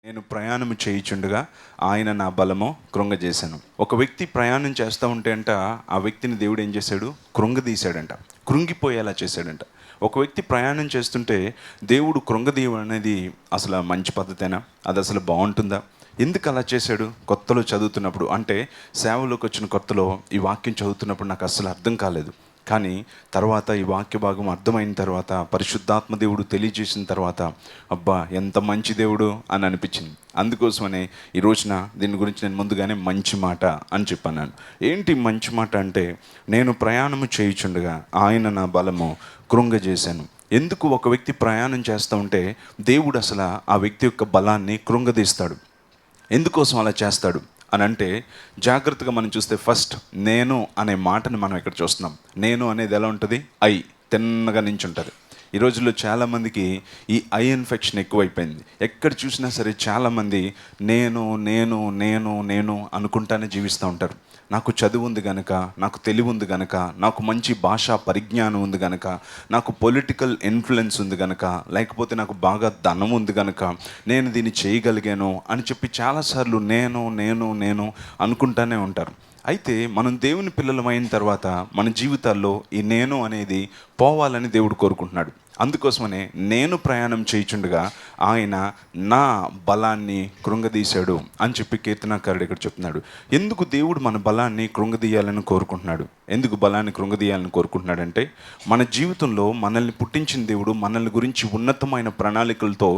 నేను ప్రయాణం చేయుచుండగా ఆయన నా బలము కృంగజేశాను. ఒక వ్యక్తి ప్రయాణం చేస్తూ ఉంటే ఆ వ్యక్తిని దేవుడు ఏం చేశాడు? కృంగదీశాడంట, కృంగిపోయేలా చేశాడంట. ఒక వ్యక్తి ప్రయాణం చేస్తుంటే దేవుడు కృంగదీయడం అనేది అసలు మంచి పద్ధతేనా? అది అసలు బాగుంటుందా? ఎందుకు అలా చేశాడు? కొత్తలో చదువుతున్నప్పుడు, అంటే సేవలోకి వచ్చిన కొత్తలో ఈ వాక్యం చదువుతున్నప్పుడు నాకు అసలు అర్థం కాలేదు. కానీ తర్వాత ఈ వాక్య భాగం అర్థమైన తర్వాత, పరిశుద్ధాత్మ దేవుడు తెలియజేసిన తర్వాత, అబ్బా ఎంత మంచి దేవుడు అని అనిపించింది. అందుకోసమనే ఈ రోజున దీని గురించి నేను ముందుగానే మంచి మాట అని చెప్పాను. ఏంటి మంచి మాట అంటే, నేను ప్రయాణము చేయుచుండగా ఆయన నా బలము కృంగజేశాను. ఎందుకు ఒక వ్యక్తి ప్రయాణం చేస్తూ ఉంటే దేవుడు అసలు ఆ వ్యక్తి యొక్క బలాన్ని కృంగదీస్తాడు? ఎందుకోసం అలా చేస్తాడు అని అంటే, జాగ్రత్తగా మనం చూస్తే ఫస్ట్ నేను అనే మాటని మనం ఇక్కడ చూస్తున్నాం. నేను అనేది ఎలా ఉంటుంది? ఐ తిన్నగా నుంచి ఉంటుంది. ఈ రోజుల్లో చాలామందికి ఈ ఐ ఇన్ఫెక్షన్ ఎక్కువైపోయింది. ఎక్కడ చూసినా సరే చాలామంది నేను నేను నేను నేను అనుకుంటానే జీవిస్తూ ఉంటారు. నాకు చదువు ఉంది కనుక, నాకు తెలివి ఉంది కనుక, నాకు మంచి భాషా పరిజ్ఞానం ఉంది కనుక, నాకు పొలిటికల్ ఇన్ఫ్లుయెన్స్ ఉంది కనుక, లేకపోతే నాకు బాగా ధనం ఉంది కనుక నేను దీన్ని చేయగలిగాను అని చెప్పి చాలాసార్లు నేను నేను నేను అనుకుంటానే ఉంటారు. అయితే మనం దేవుని పిల్లలమైన తర్వాత మన జీవితాల్లో ఈ నేను అనేది పోవాలని దేవుడు కోరుకుంటున్నాడు. అందుకోసమనే నేను ప్రయాణం చేయుచుండగా ఆయన నా బలాన్ని కృంగదీశాడు అని చెప్పి కీర్తనాకారుడు ఇక్కడ చెప్తున్నాడు. ఎందుకు దేవుడు మన బలాన్ని కృంగదీయాలని కోరుకుంటున్నాడు? ఎందుకు బలాన్ని కృంగదీయాలని కోరుకుంటున్నాడంటే, మన జీవితంలో మనల్ని పుట్టించిన దేవుడు మనల్ని గురించి ఉన్నతమైన ప్రణాళికలతో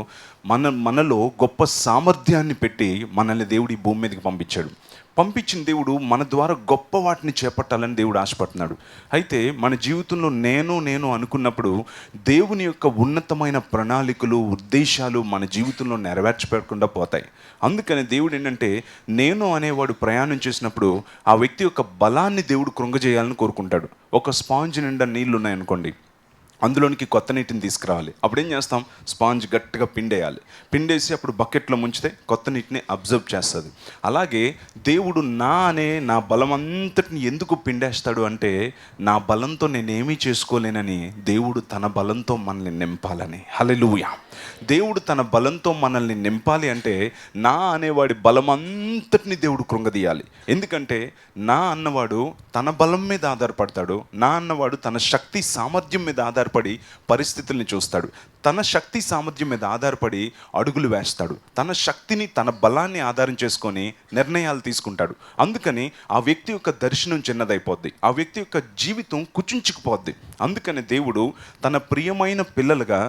మనలో గొప్ప సామర్థ్యాన్ని పెట్టి మనల్ని దేవుడు ఈ భూమి మీదకి పంపించిన దేవుడు మన ద్వారా గొప్ప వాటిని చేపట్టాలని దేవుడు ఆశపడుతున్నాడు. అయితే మన జీవితంలో నేను నేను అనుకున్నప్పుడు దేవుని యొక్క ఉన్నతమైన ప్రణాళికలు, ఉద్దేశాలు మన జీవితంలో నెరవేర్చబడకుండా పోతాయి. అందుకని దేవుడు ఏంటంటే, నేను అనేవాడు ప్రయాణం చేసినప్పుడు ఆ వ్యక్తి యొక్క బలాన్ని దేవుడు కృంగజేయాలని కోరుకుంటాడు. ఒక స్పాంజ్ నిండా నీళ్ళు ఉన్నాయనుకోండి, అందులోనికి కొత్త నీటిని తీసుకురావాలి. అప్పుడు ఏం చేస్తాం? స్పాంజ్ గట్టిగా పిండేసి అప్పుడు బకెట్లో ముంచితే కొత్త నీటిని అబ్జర్వ్ చేస్తుంది. అలాగే దేవుడు నా బలం అంతటిని ఎందుకు పిండేస్తాడు అంటే, నా బలంతో నేనేమీ చేసుకోలేనని దేవుడు తన బలంతో మనల్ని నింపాలని. హల్లెలూయా! దేవుడు తన బలంతో మనల్ని నింపాలి అంటే నా అనేవాడి బలం అంతటిని దేవుడు కృంగదీయాలి. ఎందుకంటే నా అన్నవాడు తన బలం మీద ఆధారపడతాడు. నా అన్నవాడు తన శక్తి సామర్థ్యం మీద ఆధారపడి పరిస్థితుల్ని చూస్తాడు. తన శక్తి సామర్థ్యం మీద ఆధారపడి అడుగులు వేస్తాడు. తన శక్తిని, తన బలాన్ని ఆధారం చేసుకొని నిర్ణయాలు తీసుకుంటాడు. అందుకని ఆ వ్యక్తి యొక్క దర్శనం చిన్నదైపోద్ది, ఆ వ్యక్తి యొక్క జీవితం కుచించుకుపోద్ది. అందుకని దేవుడు తన ప్రియమైన పిల్లలుగా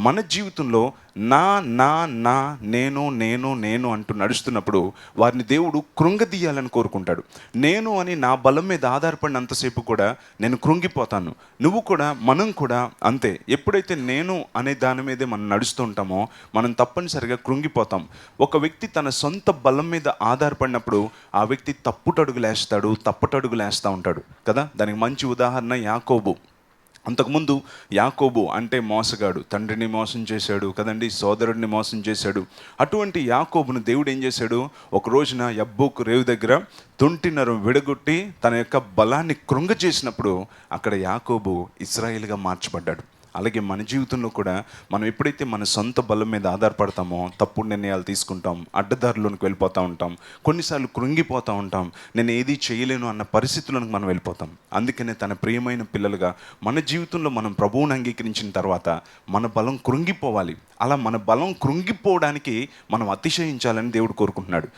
మన జీవితంలో నా నా నా నేను నేను నేను అంటూ నడుస్తున్నప్పుడు వారిని దేవుడు కృంగదీయాలని కోరుకుంటాడు. నేను అని నా బలం మీద ఆధారపడినంతసేపు కూడా నేను కృంగిపోతాను. నువ్వు కూడా, మనం కూడా అంతే. ఎప్పుడైతే నేను అనే దాని మీదే మనం నడుస్తూ ఉంటామో మనం తప్పనిసరిగా కృంగిపోతాం. ఒక వ్యక్తి తన సొంత బలం మీద ఆధారపడినప్పుడు ఆ వ్యక్తి తప్పటడుగులు వేస్తూ ఉంటాడు కదా. దానికి మంచి ఉదాహరణ యాకోబు. అంతకుముందు యాకోబు అంటే మోసగాడు, తండ్రిని మోసం చేశాడు కదండి, సోదరుడిని మోసం చేశాడు. అటువంటి యాకోబును దేవుడు ఏం చేశాడు? ఒక రోజున యబ్బోకు రేవు దగ్గర తొంటినరం విడగొట్టి తన యొక్క బలాన్ని కృంగజేసినప్పుడు అక్కడ యాకోబు ఇశ్రాయేలుగా మార్చబడ్డాడు. అలాగే మన జీవితంలో కూడా మనం ఎప్పుడైతే మన సొంత బలం మీద ఆధారపడతామో తప్పుడు నిర్ణయాలు తీసుకుంటాం, అడ్డదారులోనికి వెళ్ళిపోతూ ఉంటాం, కొన్నిసార్లు కృంగిపోతూ ఉంటాం, నేను ఏది చేయలేను అన్న పరిస్థితులకు మనం వెళ్ళిపోతాం. అందుకనే తన ప్రియమైన పిల్లలుగా మన జీవితంలో మనం ప్రభువుని అంగీకరించిన తర్వాత మన బలం కృంగిపోవాలి. అలా మన బలం కృంగిపోవడానికి మనం అతిశయించాలని దేవుడు కోరుకుంటున్నాడు.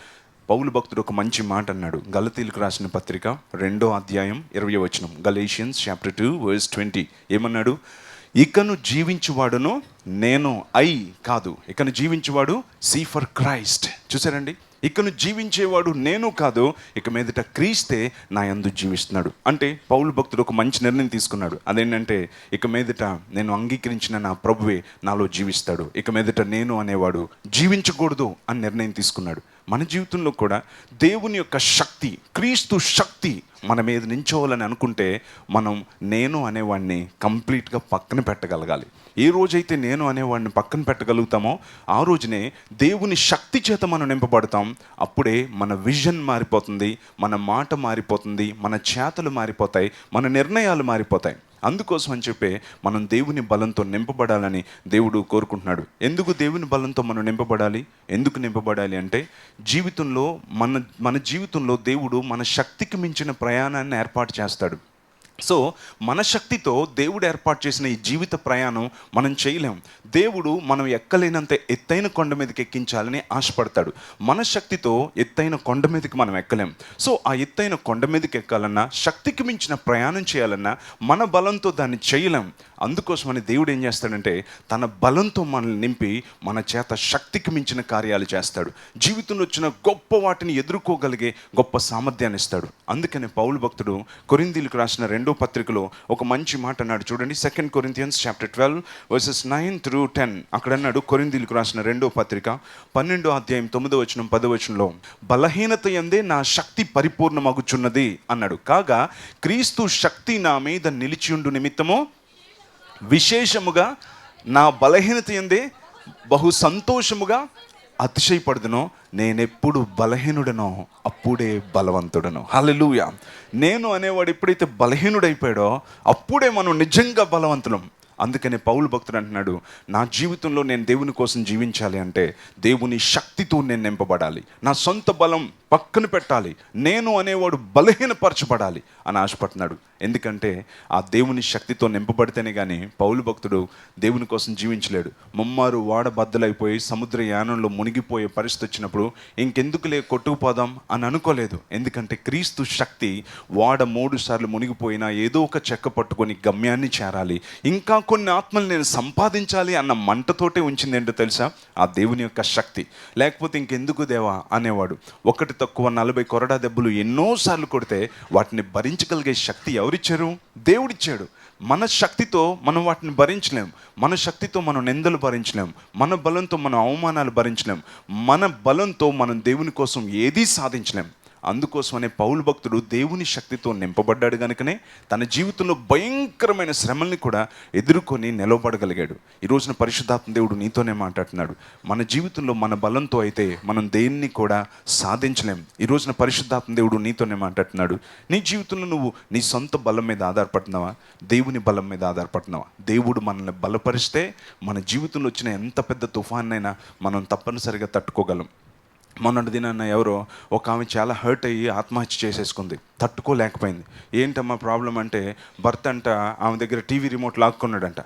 పౌలు భక్తుడు ఒక మంచి మాట అన్నాడు. గలతీయులకు రాసిన పత్రిక 2వ అధ్యాయం 20వ వచనం, గలేషియన్స్ చాప్టర్ 2 వర్స్ 20 ఏమన్నాడు? ఇకను జీవించువాడును నేను కాదు, ఇకను జీవించేవాడు సీ ఫర్ క్రైస్ట్. చూసారండి, ఇకను జీవించేవాడు నేను కాదు, ఇక మీదట క్రీస్తే నా యందు జీవిస్తున్నాడు. అంటే పౌలు భక్తుడు ఒక మంచి నిర్ణయం తీసుకున్నాడు. అదేంటంటే, ఇక మీదట నేను అంగీకరించిన నా ప్రభువే నాలో జీవిస్తాడు, ఇక మీదట నేను అనేవాడు జీవించకూడదు అని నిర్ణయం తీసుకున్నాడు. మన జీవితంలో కూడా దేవుని యొక్క శక్తి, క్రీస్తు శక్తి మన మీద నించోవాలని అనుకుంటే మనం నేను అనేవాడిని కంప్లీట్గా పక్కన పెట్టగలగాలి. ఏ రోజైతే నేను అనేవాడిని పక్కన పెట్టగలుగుతామో ఆ రోజునే దేవుని శక్తి చేత మనం నింపబడతాం. అప్పుడే మన విజన్ మారిపోతుంది, మన మాట మారిపోతుంది, మన చేతలు మారిపోతాయి, మన నిర్ణయాలు మారిపోతాయి. అందుకోసం అని చెప్పి మనం దేవుని బలంతో నింపబడాలని దేవుడు కోరుకుంటున్నాడు. ఎందుకు దేవుని బలంతో మనం నింపబడాలి? ఎందుకు నింపబడాలి అంటే జీవితంలో మన జీవితంలో దేవుడు మన శక్తికి మించిన ప్రయాణాన్ని ఏర్పాటు చేస్తాడు. సో మన శక్తితో దేవుడు ఏర్పాటు చేసిన ఈ జీవిత ప్రయాణం మనం చేయలేం. దేవుడు మనం ఎక్కలేనంత ఎత్తైన కొండ మీదకి ఎక్కించాలని ఆశపడతాడు. మన శక్తితో ఎత్తైన కొండ మీదకి మనం ఎక్కలేం. సో ఆ ఎత్తైన కొండ మీదకి ఎక్కాలన్నా, శక్తికి మించిన ప్రయాణం చేయాలన్నా మన బలంతో దాన్ని చేయలేం. అందుకోసమని దేవుడు ఏం చేస్తాడంటే తన బలంతో మనల్ని నింపి మన చేత శక్తికి మించిన కార్యాలు చేస్తాడు. జీవితంలో వచ్చిన గొప్ప వాటిని ఎదుర్కోగలిగే గొప్ప సామర్థ్యాన్ని ఇస్తాడు. అందుకని పౌలు భక్తుడు కొరింథీయులకు రాసిన 2వ పత్రికలో ఒక మంచి మాట అన్నాడు. చూడండి, 2 Corinthians chapter 12 verses 9 through 10. అక్కడ అన్నాడు, కొరింథీయులకు రాసిన 2వ పత్రిక 12వ అధ్యాయం 9వ వచనం 10వ వచనంలో, బలహీనత యందే నా శక్తి పరిపూర్ణమగుచున్నది అన్నాడు. కాగా క్రీస్తు శక్తి నా మీద నిలిచియుండు నిమిత్తము విశేషముగా నా బలహీనత యందే బహు సంతోషముగా అతిశయపడుదునో, నేనెప్పుడు బలహీనుడనో అప్పుడే బలవంతుడను. హల్లెలూయా. నేను అనేవాడు ఎప్పుడైతే బలహీనుడైపోయాడో అప్పుడే మనం నిజంగా బలవంతులం. అందుకనే పౌలు భక్తుడు అంటున్నాడు, నా జీవితంలో నేను దేవుని కోసం జీవించాలి అంటే దేవుని శక్తితో నేను నింపబడాలి. నా సొంత బలం పక్కన పెట్టాలి, నేను అనేవాడు బలహీనపరచబడాలి అని ఆశపడుతున్నాడు. ఎందుకంటే ఆ దేవుని శక్తితో నింపబడితేనే కానీ పౌలు భక్తుడు దేవుని కోసం జీవించలేడు. ముమ్మారు వాడ బద్దలైపోయి సముద్ర యానంలో మునిగిపోయే పరిస్థితి వచ్చినప్పుడు ఇంకెందుకులే కొట్టుకుపోదాం అని అనుకోలేదు. ఎందుకంటే క్రీస్తు శక్తి వాడ 3 సార్లు మునిగిపోయినా ఏదో ఒక చెక్క పట్టుకొని గమ్యాన్ని చేరాలి, ఇంకా కొన్ని ఆత్మలు నేను సంపాదించాలి అన్న మంటతోటే ఉంచింది. ఏంటో తెలుసా? ఆ దేవుని యొక్క శక్తి. లేకపోతే ఇంకెందుకు దేవా అనేవాడు. ఒకటి తక్కువ 40 కొరడా దెబ్బలు ఎన్నోసార్లు కొడితే వాటిని భరించగలిగే శక్తి ఎవరిచ్చారు? దేవుడిచ్చాడు. మన శక్తితో మనం వాటిని భరించలేం. మన శక్తితో మనం నిందలు భరించలేం. మన బలంతో మనం అవమానాలు భరించలేం. మన బలంతో మనం దేవుని కోసం ఏదీ సాధించలేం. అందుకోసమనే పౌలు భక్తుడు దేవుని శక్తితో నింపబడ్డాడు కనుకనే తన జీవితంలో భయంకరమైన శ్రమల్ని కూడా ఎదుర్కొని నిలవబడగలిగాడు. ఈ రోజున పరిశుద్ధాత్మ దేవుడు నీతోనే మాట్లాడుతున్నాడు. మన జీవితంలో మన బలంతో అయితే మనం దేన్ని కూడా సాధించలేం. ఈ రోజున పరిశుద్ధాత్మ దేవుడు నీతోనే మాట్లాడుతున్నాడు. నీ జీవితంలో నువ్వు నీ సొంత బలం మీద ఆధారపడుతున్నావా? దేవుని బలం మీద ఆధారపడుతున్నావా? దేవుడు మనల్ని బలపరిస్తే మన జీవితంలో వచ్చిన ఎంత పెద్ద తుఫాన్నైనా మనం తప్పనిసరిగా తట్టుకోగలం. మొన్నటి దినాన్న ఎవరో ఒక ఆమె చాలా హర్ట్ అయ్యి ఆత్మహత్య చేసేసుకుంది. తట్టుకోలేకపోయింది. ఏంటమ్మా ప్రాబ్లం అంటే భర్త అంట ఆమె దగ్గర టీవీ రిమోట్ లాక్కున్నాడంట.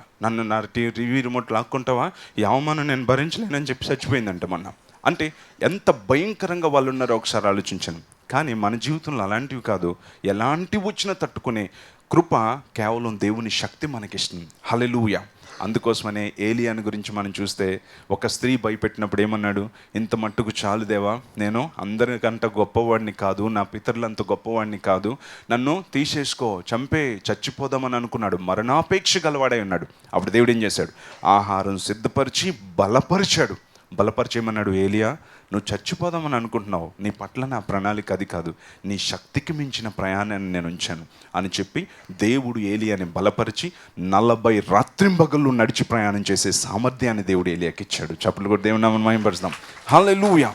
నా టీవీ రిమోట్ లాక్కుంటావా, ఈ అవమానం నేను భరించలేనని చెప్పి చచ్చిపోయిందంట మొన్న. అంటే ఎంత భయంకరంగా వాళ్ళు ఉన్నారో ఒకసారి ఆలోచించాను. కానీ మన జీవితంలో అలాంటివి కాదు. ఎలాంటివి వచ్చినా తట్టుకునే కృప కేవలం దేవుని శక్తి మనకిస్తుంది. హల్లెలూయా. అందుకోసమనే ఏలియాని గురించి మనం చూస్తే ఒక స్త్రీ భయపెట్టినప్పుడు ఏమన్నాడు? ఇంత మట్టుకు చాలు దేవా, నేను అందరికంట గొప్పవాడిని కాదు, నా పితరులంత గొప్పవాడిని కాదు, నన్ను తీసేసుకో, చంపే, చచ్చిపోదామని అనుకున్నాడు. మరణాపేక్ష గలవాడై ఉన్నాడు. అప్పుడు దేవుడు ఏం చేశాడు? ఆహారం సిద్ధపరిచి బలపరిచాడు. బలపరిచేయమన్నాడు, ఏలియా నువ్వు చచ్చిపోదామని అనుకుంటున్నావు, నీ పట్ల నా ప్రణాళిక అది కాదు, నీ శక్తికి మించిన ప్రయాణాన్ని నేను ఉంచాను అని చెప్పి దేవుడు ఏలియాని బలపరిచి 40 రాత్రింబగళ్ళు నడిచి ప్రయాణం చేసే సామర్థ్యాన్ని దేవుడు ఏలియాకి ఇచ్చాడు. చప్పట్లు కూడా దేవుని నామమున మహిమపరుస్తాం. హల్లెలూయా.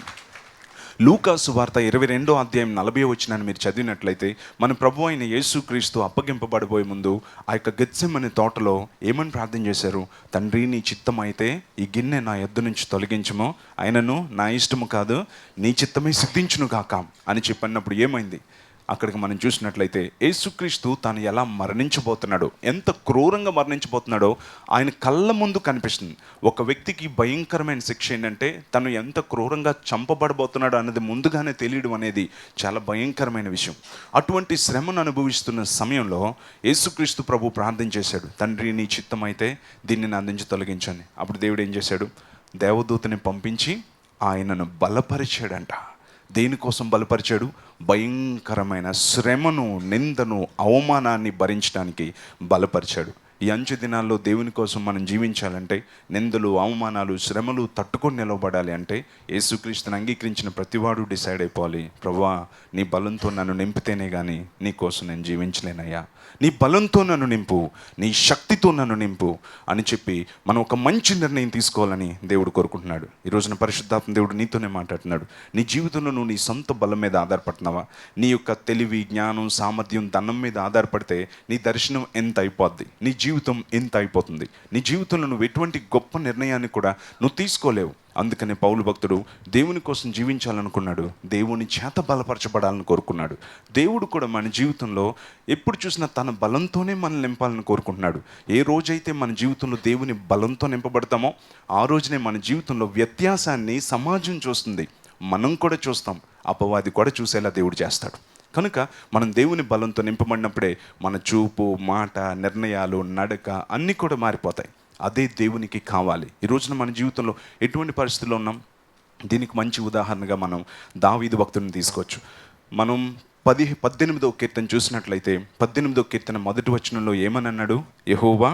లూకా సువార్త 22వ అధ్యాయం 40వ వచనాన్ని మీరు చదివినట్లయితే మన ప్రభు అయిన యేసుక్రీస్తు అప్పగింపబడిపోయే ముందు ఆ యొక్క గెత్సెమనే తోటలో ఏమని ప్రార్థన చేశారు? తండ్రి నీ చిత్తం అయితే ఈ గిన్నె నా యొద్ద నుంచి తొలగించము, అయినను నా ఇష్టము కాదు నీ చిత్తమే సిద్ధించును గాక అని చెప్పినప్పుడు ఏమైంది? అక్కడికి మనం చూసినట్లయితే యేసుక్రీస్తు తాను ఎలా మరణించబోతున్నాడో, ఎంత క్రూరంగా మరణించబోతున్నాడో ఆయన కళ్ళ ముందు కనిపిస్తుంది. ఒక వ్యక్తికి భయంకరమైన శిక్ష ఏంటంటే తను ఎంత క్రూరంగా చంపబడబోతున్నాడో అన్నది ముందుగానే తెలియడం అనేది చాలా భయంకరమైన విషయం. అటువంటి శ్రమను అనుభవిస్తున్న సమయంలో యేసుక్రీస్తు ప్రభు ప్రార్థన చేశాడు, తండ్రి నీ చిత్తం అయితే దీన్ని నా నుంచి తొలగించండి. అప్పుడు దేవుడు ఏం చేశాడు? దేవదూతని పంపించి ఆయనను బలపరిచాడంట. దేనికోసం బలపరిచాడు? భయంకరమైన శ్రమను, నిందను, అవమానాన్ని భరించడానికి బలపరిచాడు. ఈ అంచె దినాల్లో దేవుని కోసం మనం జీవించాలంటే నిందలు, అవమానాలు, శ్రమలు తట్టుకొని నిలవబడాలి అంటే యేసుక్రీస్తుని అంగీకరించిన ప్రతివాడు డిసైడ్ అయిపోవాలి, ప్రభువా నీ బలంతో నన్ను నింపితేనే కానీ నీ కోసం నేను జీవించలేనయ్యా, నీ బలంతో నన్ను నింపు, నీ శక్తితో నన్ను నింపు అని చెప్పి మనం ఒక మంచి నిర్ణయం తీసుకోవాలని దేవుడు కోరుకుంటున్నాడు. ఈ రోజున పరిశుద్ధాత్మ దేవుడు నీతోనే మాట్లాడుతున్నాడు. నీ జీవితంలో నువ్వు నీ సొంత బలం మీద ఆధారపడుతున్నావా? నీ యొక్క తెలివి, జ్ఞానం, సామర్థ్యం, ధనం మీద ఆధారపడితే నీ దర్శనం ఎంత అయిపోద్ది, నీ జీవితం ఎంత అయిపోతుంది. నీ జీవితంలో నువ్వు ఎటువంటి గొప్ప నిర్ణయాన్ని కూడా నువ్వు తీసుకోలేవు. అందుకనే పౌలు భక్తుడు దేవుని కోసం జీవించాలనుకున్నాడు, దేవుని చేత బలపరచబడాలని కోరుకున్నాడు. దేవుడు కూడా మన జీవితంలో ఎప్పుడు చూసినా తన బలంతోనే మనల్ని నింపాలని కోరుకుంటున్నాడు. ఏ రోజైతే మన జీవితంలో దేవుని బలంతో నింపబడతామో ఆ రోజునే మన జీవితంలో వ్యత్యాసాన్ని సమాజం చూస్తుంది, మనం కూడా చూస్తాం, అపవాది కూడా చూసేలా దేవుడు చేస్తాడు. కనుక మనం దేవుని బలంతో నింపబడినప్పుడే మన చూపు, మాట, నిర్ణయాలు, నడక అన్నీ కూడా మారిపోతాయి. అదే దేవునికి కావాలి. ఈ రోజున మన జీవితంలో ఎటువంటి పరిస్థితుల్లో ఉన్నాం? దీనికి మంచి ఉదాహరణగా మనం దావీదు భక్తుడిని తీసుకోవచ్చు. మనం 18వ కీర్తన చూసినట్లయితే 18వ కీర్తన మొదటి వచనంలో ఏమని అన్నాడు? యెహోవా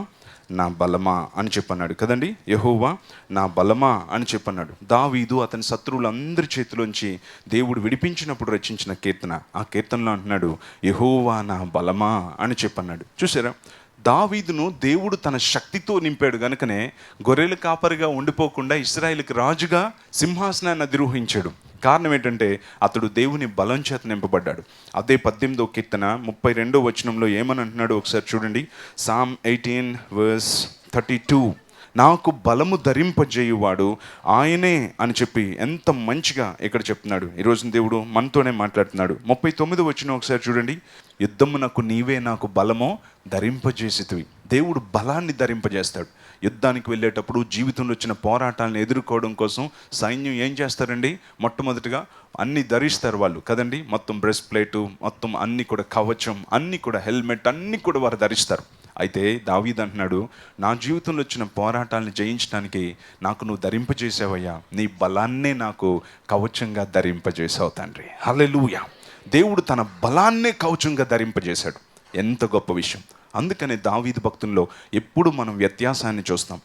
నా బలమా అని చెప్పన్నాడు కదండి. యెహోవా నా బలమా అని చెప్పన్నాడు. దావీదు అతని శత్రువులందరి చేతిలోంచి దేవుడు విడిపించినప్పుడు రచించిన కీర్తన. ఆ కీర్తనలో అంటున్నాడు యెహోవా నా బలమా అని చెప్పన్నాడు. చూసారా, దావీదును దేవుడు తన శక్తితో నింపాడు గనుకనే గొర్రెల కాపరిగా ఉండిపోకుండా ఇశ్రాయేలుకి రాజుగా సింహాసనాన్ని అధిరోహించాడు. కారణం ఏంటంటే అతడు దేవుని బలం చేత నింపబడ్డాడు. అదే 18వ కీర్తన 32వ వచనంలో ఏమని అంటున్నాడు ఒకసారి చూడండి. Psalm 18:32 నాకు బలము ధరింపజేయువాడు ఆయనే అని చెప్పి ఎంత మంచిగా ఇక్కడ చెప్తున్నాడు. ఈరోజు దేవుడు మనతోనే మాట్లాడుతున్నాడు. 39వ వచనం ఒకసారి చూడండి. యుద్ధమునకు నీవే నాకు బలమో ధరింపజేసితివి. దేవుడు బలాన్ని ధరింపజేస్తాడు. యుద్ధానికి వెళ్ళేటప్పుడు జీవితంలో వచ్చిన పోరాటాలను ఎదుర్కోవడం కోసం సైన్యం ఏం చేస్తారండి? మొట్టమొదటిగా అన్నీ ధరిస్తారు వాళ్ళు కదండి. మొత్తం బ్రెస్ట్ ప్లేటు, మొత్తం అన్నీ కూడా కవచం, అన్నీ కూడా హెల్మెట్, అన్నీ కూడా వారు ధరిస్తారు. అయితే దావీదు అంటున్నాడు, నా జీవితంలో వచ్చిన పోరాటాలను జయించడానికి నాకు నువ్వు ధరింపజేసావయ్యా, నీ బలాన్నే నాకు కవచంగా ధరింపజేసావు తండ్రి. హల్లెలూయా. దేవుడు తన బలాన్నే కవచంగా ధరింపజేశాడు. ఎంత గొప్ప విషయం. అందుకనే దావీదు భక్తుల్లో ఎప్పుడు మనం వ్యత్యాసాన్ని చూస్తాం.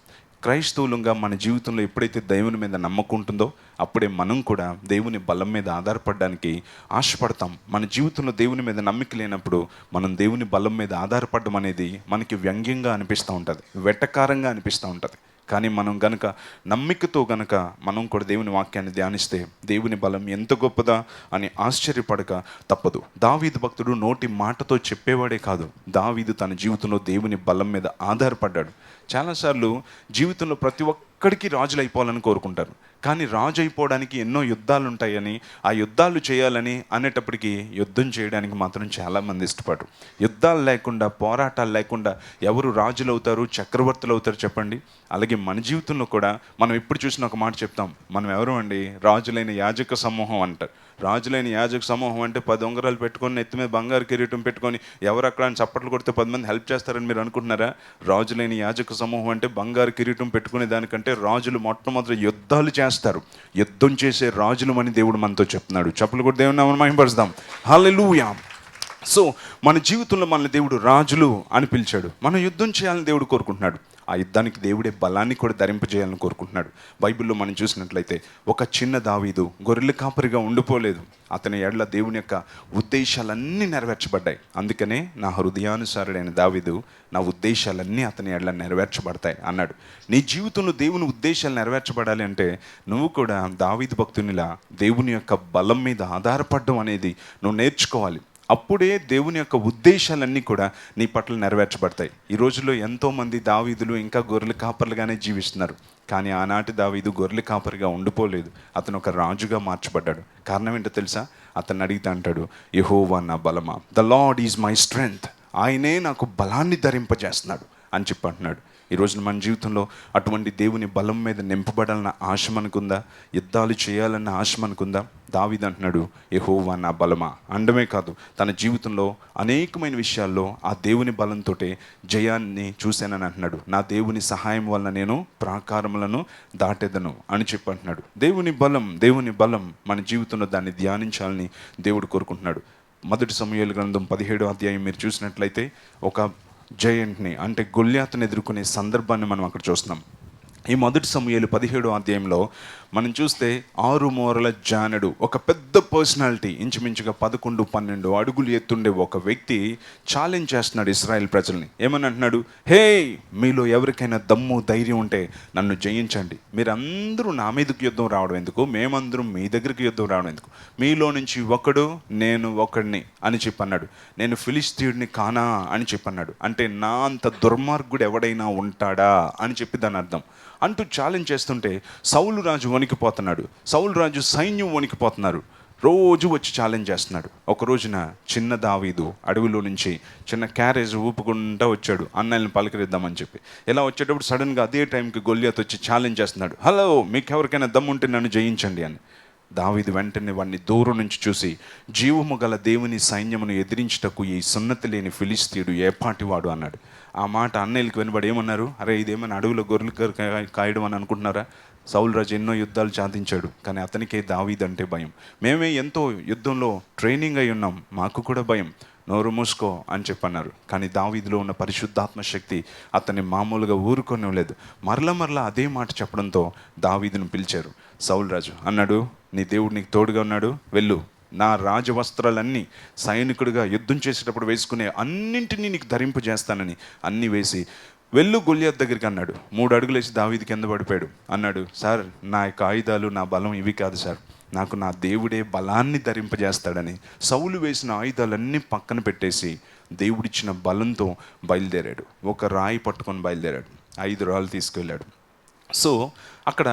క్రైస్తవులుగా మన జీవితంలో ఎప్పుడైతే దేవుని మీద నమ్మకం ఉంటుందో అప్పుడే మనం కూడా దేవుని బలం మీద ఆధారపడడానికి ఆశపడతాం. మన జీవితంలో దేవుని మీద నమ్మిక లేనప్పుడు మనం దేవుని బలం మీద ఆధారపడడం అనేది మనకి వ్యంగ్యంగా అనిపిస్తూ ఉంటుంది, వెటకారంగా అనిపిస్తూ ఉంటుంది. కానీ మనం గనక నమ్మికతో గనక మనం కూడా దేవుని వాక్యాన్ని ధ్యానిస్తే దేవుని బలం ఎంత గొప్పదా అని ఆశ్చర్యపడక తప్పదు. దావీదు భక్తుడు నోటి మాటతో చెప్పేవాడే కాదు, దావీదు తన జీవితంలో దేవుని బలం మీద ఆధారపడ్డాడు. చాలాసార్లు జీవితంలో ప్రతి ఒక్కడికి రాజులు అయిపోవాలని కోరుకుంటారు. కానీ రాజు అయిపోవడానికి ఎన్నో యుద్ధాలు ఉంటాయని, ఆ యుద్ధాలు చేయాలని అనేటప్పటికీ యుద్ధం చేయడానికి మాత్రం చాలామంది ఇష్టపడరు. యుద్ధాలు లేకుండా, పోరాటాలు లేకుండా ఎవరు రాజులు అవుతారు, చక్రవర్తులు అవుతారు చెప్పండి? అలాగే మన జీవితంలో కూడా మనం ఎప్పుడు చూసిన ఒక మాట చెప్తాం, మనం ఎవరు అండి? రాజులైన యాజక సమూహం అంటారు. రాజులైన యాజక సమూహం అంటే 10 ఉంగరాలు పెట్టుకొని, నెత్తి మీద బంగారు కిరీటం పెట్టుకొని ఎవరు అక్కడ చప్పట్లు కొడితే 10 మంది హెల్ప్ చేస్తారని మీరు అనుకుంటున్నారా? రాజులైన యాజక సమూహం అంటే బంగారు కిరీటం పెట్టుకునే దానికంటే రాజులు మొట్టమొదటి యుద్ధాలు చేస్తారు. యుద్ధం చేసే రాజులు అని దేవుడు మనతో చెప్తున్నాడు. చప్పట్లు కూడా దేవుని నామమున మహిమపరుస్తాం. హల్లెలూయా. సో మన జీవితంలో మనల్ని దేవుడు రాజులు అని పిలిచాడు. మనం యుద్ధం చేయాలని దేవుడు కోరుకుంటున్నాడు. ఆ యుద్ధానికి దేవుడే బలాన్ని కూడా ధరింపజేయాలని కోరుకుంటున్నాడు. బైబిల్లో మనం చూసినట్లయితే ఒక చిన్న దావీదు గొర్రెల కాపరిగా ఉండిపోలేదు. అతని ఎడల దేవుని యొక్క ఉద్దేశాలన్నీ నెరవేర్చబడ్డాయి. అందుకనే నా హృదయానుసారుడైన దావీదు, నా ఉద్దేశాలన్నీ అతని ఎడల నెరవేర్చబడతాయి అన్నాడు. నీ జీవితంలో దేవుని ఉద్దేశాలు నెరవేర్చబడాలి అంటే నువ్వు కూడా దావీదు భక్తునిలా దేవుని యొక్క బలం మీద ఆధారపడడం అనేది నువ్వు నేర్చుకోవాలి. అప్పుడే దేవుని యొక్క ఉద్దేశాలన్నీ కూడా నీ పట్ల నెరవేర్చబడతాయి. ఈ రోజుల్లో ఎంతోమంది దావీదులు ఇంకా గొర్రెల కాపర్లుగానే జీవిస్తున్నారు. కానీ ఆనాటి దావీదు గొర్రెల కాపరిగా ఉండిపోలేదు, అతను ఒక రాజుగా మార్చబడ్డాడు. కారణం ఏంటో తెలుసా? అతన్ని అడిగితే అంటాడు, యెహోవా నా బలమా, the Lord is my strength, ఆయనే నాకు బలాన్ని ధరింపజేస్తున్నాడు అని చెప్పి అంటున్నాడు. ఈ రోజున మన జీవితంలో అటువంటి దేవుని బలం మీద నింపబడాలన్న ఆశ మనకుందా? యుద్ధాలు చేయాలన్న ఆశ మనకుందా? దావీదు అంటున్నాడు, యెహోవా నా బలమా అండమే కాదు, తన జీవితంలో అనేకమైన విషయాల్లో ఆ దేవుని బలంతో జయాన్ని చూశానని అంటున్నాడు. నా దేవుని సహాయం వలన నేను ప్రాకారములను దాటెదను అని చెప్పి అంటున్నాడు. దేవుని బలం మన జీవితంలో దాన్ని ధ్యానించాలని దేవుడు కోరుకుంటున్నాడు. 1 సమూయేలు గ్రంథం 17వ అధ్యాయం మీరు చూసినట్లయితే ఒక జయంట్ని అంటే గొల్యాతుని ఎదుర్కొనే సందర్భాన్ని మనం అక్కడ చూస్తున్నాం. ఈ 1 సమూయేలు 17వ అధ్యాయంలో మనం చూస్తే 6 మూరల జానడు, ఒక పెద్ద పర్సనాలిటీ, ఇంచుమించుగా 11-12 అడుగులు ఎత్తుండే ఒక వ్యక్తి ఛాలెంజ్ చేస్తున్నాడు ఇశ్రాయేల్ ప్రజల్ని. ఏమని అంటున్నాడు? హే, మీలో ఎవరికైనా దమ్ము ధైర్యం ఉంటే నన్ను జయించండి. మీరందరూ నా మీదకి యుద్ధం రావడం ఎందుకు? మేమందరం మీ దగ్గరికి యుద్ధం రావడం ఎందుకు? మీలో నుంచి ఒకడు, నేను ఒకడిని అని చెప్పన్నాడు. నేను ఫిలిష్తీయుడిని కానా అని చెప్పన్నాడు. అంటే నా అంత దుర్మార్గుడు ఎవడైనా ఉంటాడా అని చెప్పి దాని అర్థం. అంటూ ఛాలెంజ్ చేస్తుంటే సౌలు రాజు వణికిపోతున్నాడు, సౌలు రాజు సైన్యం వణికిపోతున్నారు. రోజు వచ్చి ఛాలెంజ్ చేస్తున్నాడు. ఒక రోజున చిన్న దావీదు అడవిలో నుంచి చిన్న క్యారేజ్ ఊపుకుంటూ వచ్చాడు అన్నయ్యని పలకరిద్దామని చెప్పి. ఇలా వచ్చేటప్పుడు సడన్గా అదే టైంకి గొల్లియాతు వచ్చి ఛాలెంజ్ చేస్తున్నాడు, హలో, మీకు ఎవరికైనా దమ్ముంటే నన్ను జయించండి అని. దావీదు వెంటనే వాడిని దూరం నుంచి చూసి, జీవము గల దేవుని సైన్యమును ఎదిరించుటకు ఈ సున్నతి లేని ఫిలిష్తీయుడు ఏపాటివాడు అన్నాడు. ఆ మాట అన్నయ్యలకు వినబడి ఏమన్నారు? అరే, ఇదేమైనా అడవిలో గొర్రెలు కాయడం అని అనుకుంటున్నారా? సౌలు రాజు ఎన్నో యుద్ధాలు సాధించాడు, కానీ అతనికే దావీదు అంటే భయం. మేమే ఎంతో యుద్ధంలో ట్రైనింగ్ అయి ఉన్నాం, మాకు కూడా భయం. నోరు మూసుకో అని చెప్పన్నారు. కానీ దావీదులో ఉన్న పరిశుద్ధాత్మ శక్తి అతన్ని మామూలుగా ఊరుకొనివ్వలేదు. మరలా అదే మాట చెప్పడంతో దావీదును పిలిచారు. సౌలు రాజు అన్నాడు, నీ దేవుడు నీకు తోడుగా ఉన్నాడు, వెళ్ళు, నా రాజవస్త్రాలన్నీ సైనికుడిగా యుద్ధం చేసేటప్పుడు వేసుకునే అన్నింటినీ నీకు ధరింపజేస్తానని అన్నీ వేసి వెళ్ళు గొల్లియాతు దగ్గరికి అన్నాడు. 3 అడుగులు వేసి దావీదు కింద పడిపోయాడు. అన్నాడు, సార్, నా యొక్క ఆయుధాలు, నా బలం ఇవి కాదు సార్, నాకు నా దేవుడే బలాన్ని ధరింపజేస్తాడని సౌలు వేసిన ఆయుధాలన్నీ పక్కన పెట్టేసి దేవుడిచ్చిన బలంతో బయలుదేరాడు. ఒక రాయి పట్టుకొని బయలుదేరాడు. 5 రాళ్ళు తీసుకెళ్ళాడు. సో అక్కడ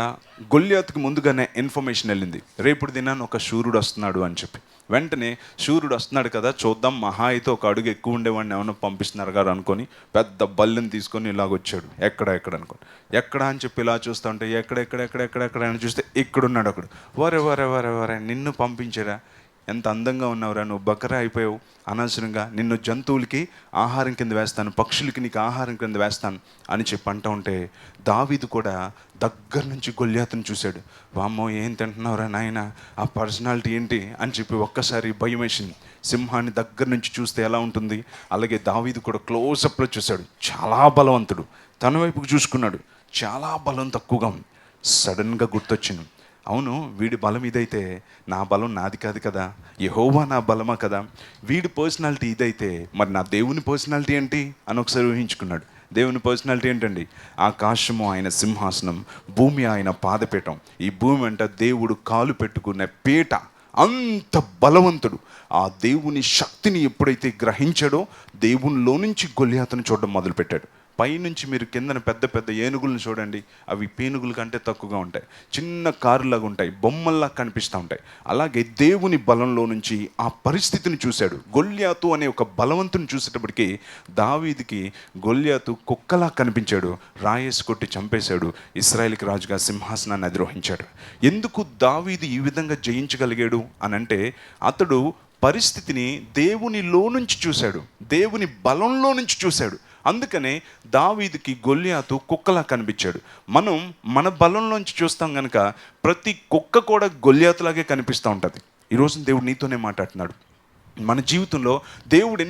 గొల్లియాతుకు ముందుగానే ఇన్ఫర్మేషన్ వెళ్ళింది, రేపుడు దినాన్ని ఒక శూరుడు వస్తున్నాడు అని చెప్పి. వెంటనే శూరుడు వస్తున్నాడు కదా, చూద్దాం, మహా అయితే ఒక అడుగు ఎక్కువ ఉండేవాడిని ఏమన్నా పంపిస్తున్నారు కదా అనుకొని పెద్ద బల్లెని తీసుకొని ఇలాగొచ్చాడు. ఎక్కడ అనుకోని, ఎక్కడ అని చెప్పి ఇలా చూస్తూ ఉంటే ఎక్కడ అని చూస్తే ఇక్కడున్నాడు ఒకడు. వరే నిన్ను పంపించారా? ఎంత అందంగా ఉన్నావురా, నువ్వు బకరా అయిపోయావు, అనవసరంగా నిన్ను జంతువులకి ఆహారం కింద వేస్తాను, పక్షులకి నీకు ఆహారం కింద వేస్తాను అని చెప్పి అంటూ ఉంటే దావీదు కూడా దగ్గర నుంచి గొల్లియాతును చూశాడు. వామ్మో, ఏం తింటున్నావురా నాయన, ఆ పర్సనాలిటీ ఏంటి అని చెప్పి ఒక్కసారి భయం వేసింది. సింహాన్ని దగ్గర నుంచి చూస్తే ఎలా ఉంటుంది, అలాగే దావీదు కూడా క్లోజప్లో చూశాడు. చాలా బలవంతుడు. తన వైపుకు చూసుకున్నాడు, చాలా బలం తక్కువగా ఉంది. సడన్గా గుర్తొచ్చింది, అవును, వీడి బలం ఇదైతే నా బలం నాది కాదు కదా, యెహోవా నా బలమా కదా. వీడి పర్సనాలిటీ ఇదైతే మరి నా దేవుని పర్సనాలిటీ ఏంటి అని ఒకసారి ఊహించుకున్నాడు. దేవుని పర్సనాలిటీ ఏంటండి? ఆకాశము ఆయన సింహాసనం, భూమి ఆయన పాదపీఠం. ఈ భూమి అంట దేవుడు కాలు పెట్టుకునే పీట. అంత బలవంతుడు. ఆ దేవుని శక్తిని ఎప్పుడైతే గ్రహించాడో దేవునిలో నుంచి గొల్లియాతును చూడడం మొదలుపెట్టాడు. పైనుంచి మీరు కిందన పెద్ద పెద్ద ఏనుగులను చూడండి, అవి పీనుగుల కంటే తక్కువగా ఉంటాయి, చిన్న కారులాగా ఉంటాయి, బొమ్మల్లా కనిపిస్తూ ఉంటాయి. అలాగే దేవుని బలంలో నుంచి ఆ పరిస్థితిని చూశాడు. గొల్లియాతు అనే ఒక బలవంతుని చూసేటప్పటికి దావీదుకి గొల్లియాతు కుక్కలా కనిపించాడు. రాయేసి కొట్టి చంపేశాడు. ఇశ్రాయేలుకి రాజుగా సింహాసనాన్ని అధిరోహించాడు. ఎందుకు దావీదు ఈ విధంగా జయించగలిగాడు అనంటే, అతడు పరిస్థితిని దేవునిలో నుంచి చూశాడు, దేవుని బలంలో నుంచి చూశాడు. అందుకనే దావీదుకి గొల్లియాతు కుక్కలా కనిపించాడు. మనం మన బలంలోంచి చూస్తాం కనుక ప్రతి కుక్క కూడా గొల్లియాతులాగే కనిపిస్తూ ఉంటుంది. ఈరోజు దేవుడు నీతోనే మాట్లాడుతున్నాడు. మన జీవితంలో దేవుడు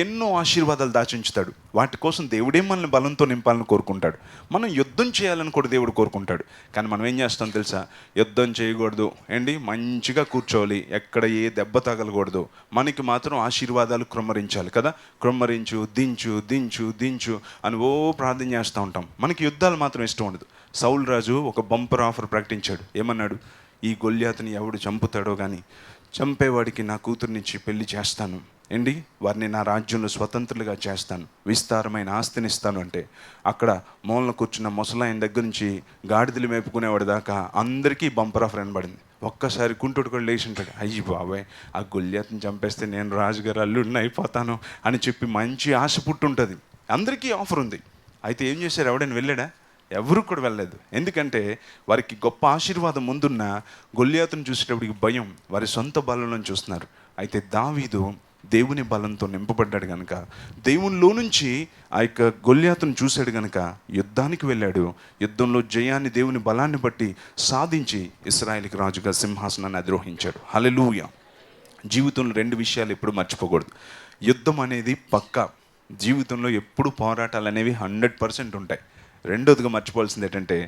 ఎన్నో ఆశీర్వాదాలు దాచుంచుతాడు. వాటి కోసం దేవుడే మనల్ని బలంతో నింపాలని కోరుకుంటాడు. మనం యుద్ధం చేయాలని కూడా దేవుడు కోరుకుంటాడు. కానీ మనం ఏం చేస్తాం తెలుసా? యుద్ధం చేయకూడదు ఏంటి, మంచిగా కూర్చోవాలి, ఎక్కడ ఏ దెబ్బ తగలకూడదు, మనకి మాత్రం ఆశీర్వాదాలు కృమ్మరించాలి కదా, కృమ్మరించు, దించు అని ప్రార్థన చేస్తూ ఉంటాం. మనకి యుద్ధాలు మాత్రం ఇష్టం ఉండదు. సౌలు రాజు ఒక బంపర్ ఆఫర్ ప్రకటించాడు. ఏమన్నాడు? ఈ గొల్లియాతుని ఎవడు చంపుతాడో కానీ చంపేవాడికి నా కూతుర్నిచ్చి పెళ్లి చేస్తాను, వారిని నా రాజ్యంలో స్వతంత్రులుగా చేస్తాను, విస్తారమైన ఆస్తిని ఇస్తాను అంటే అక్కడ మూలన కూర్చున్న ముసలాయన దగ్గర నుంచి గాడిదలు మేపుకునేవాడి దాకా అందరికీ బంపర్ ఆఫర్ అనబడింది. ఒక్కసారి కుంటుడు కూడా లేచి ఉంటాడు, అయ్యి బాబాయ్, ఆ గొల్లియాతుని చంపేస్తే నేను రాజుగారు అల్లుడిని అయిపోతాను అని చెప్పి మంచి ఆశ పుట్టుంటుంది. అందరికీ ఆఫర్ ఉంది. అయితే ఏం చేశారు? ఎవడైనా వెళ్ళాడా? ఎవరు కూడా వెళ్ళలేదు. ఎందుకంటే వారికి గొప్ప ఆశీర్వాదం ముందున్న గొల్లియాతును చూసేటప్పటికి భయం, వారి సొంత బలంలో చూస్తున్నారు. అయితే దావీదు దేవుని బలంతో నింపబడ్డాడు కనుక, దేవునిలో నుంచి ఆ యొక్క గొల్లియాతును చూశాడు కనుక యుద్ధానికి వెళ్ళాడు. యుద్ధంలో జయాన్ని దేవుని బలాన్ని బట్టి సాధించి ఇశ్రాయేలుకి రాజుగా సింహాసనాన్ని అధిరోహించాడు. హల్లెలూయా. జీవితంలో 2 విషయాలు ఎప్పుడు మర్చిపోకూడదు. యుద్ధం అనేది పక్కా. జీవితంలో ఎప్పుడు పోరాటాలు అనేవి 100% ఉంటాయి. రెండోదిగా మర్చిపోవాల్సింది ఏంటంటే,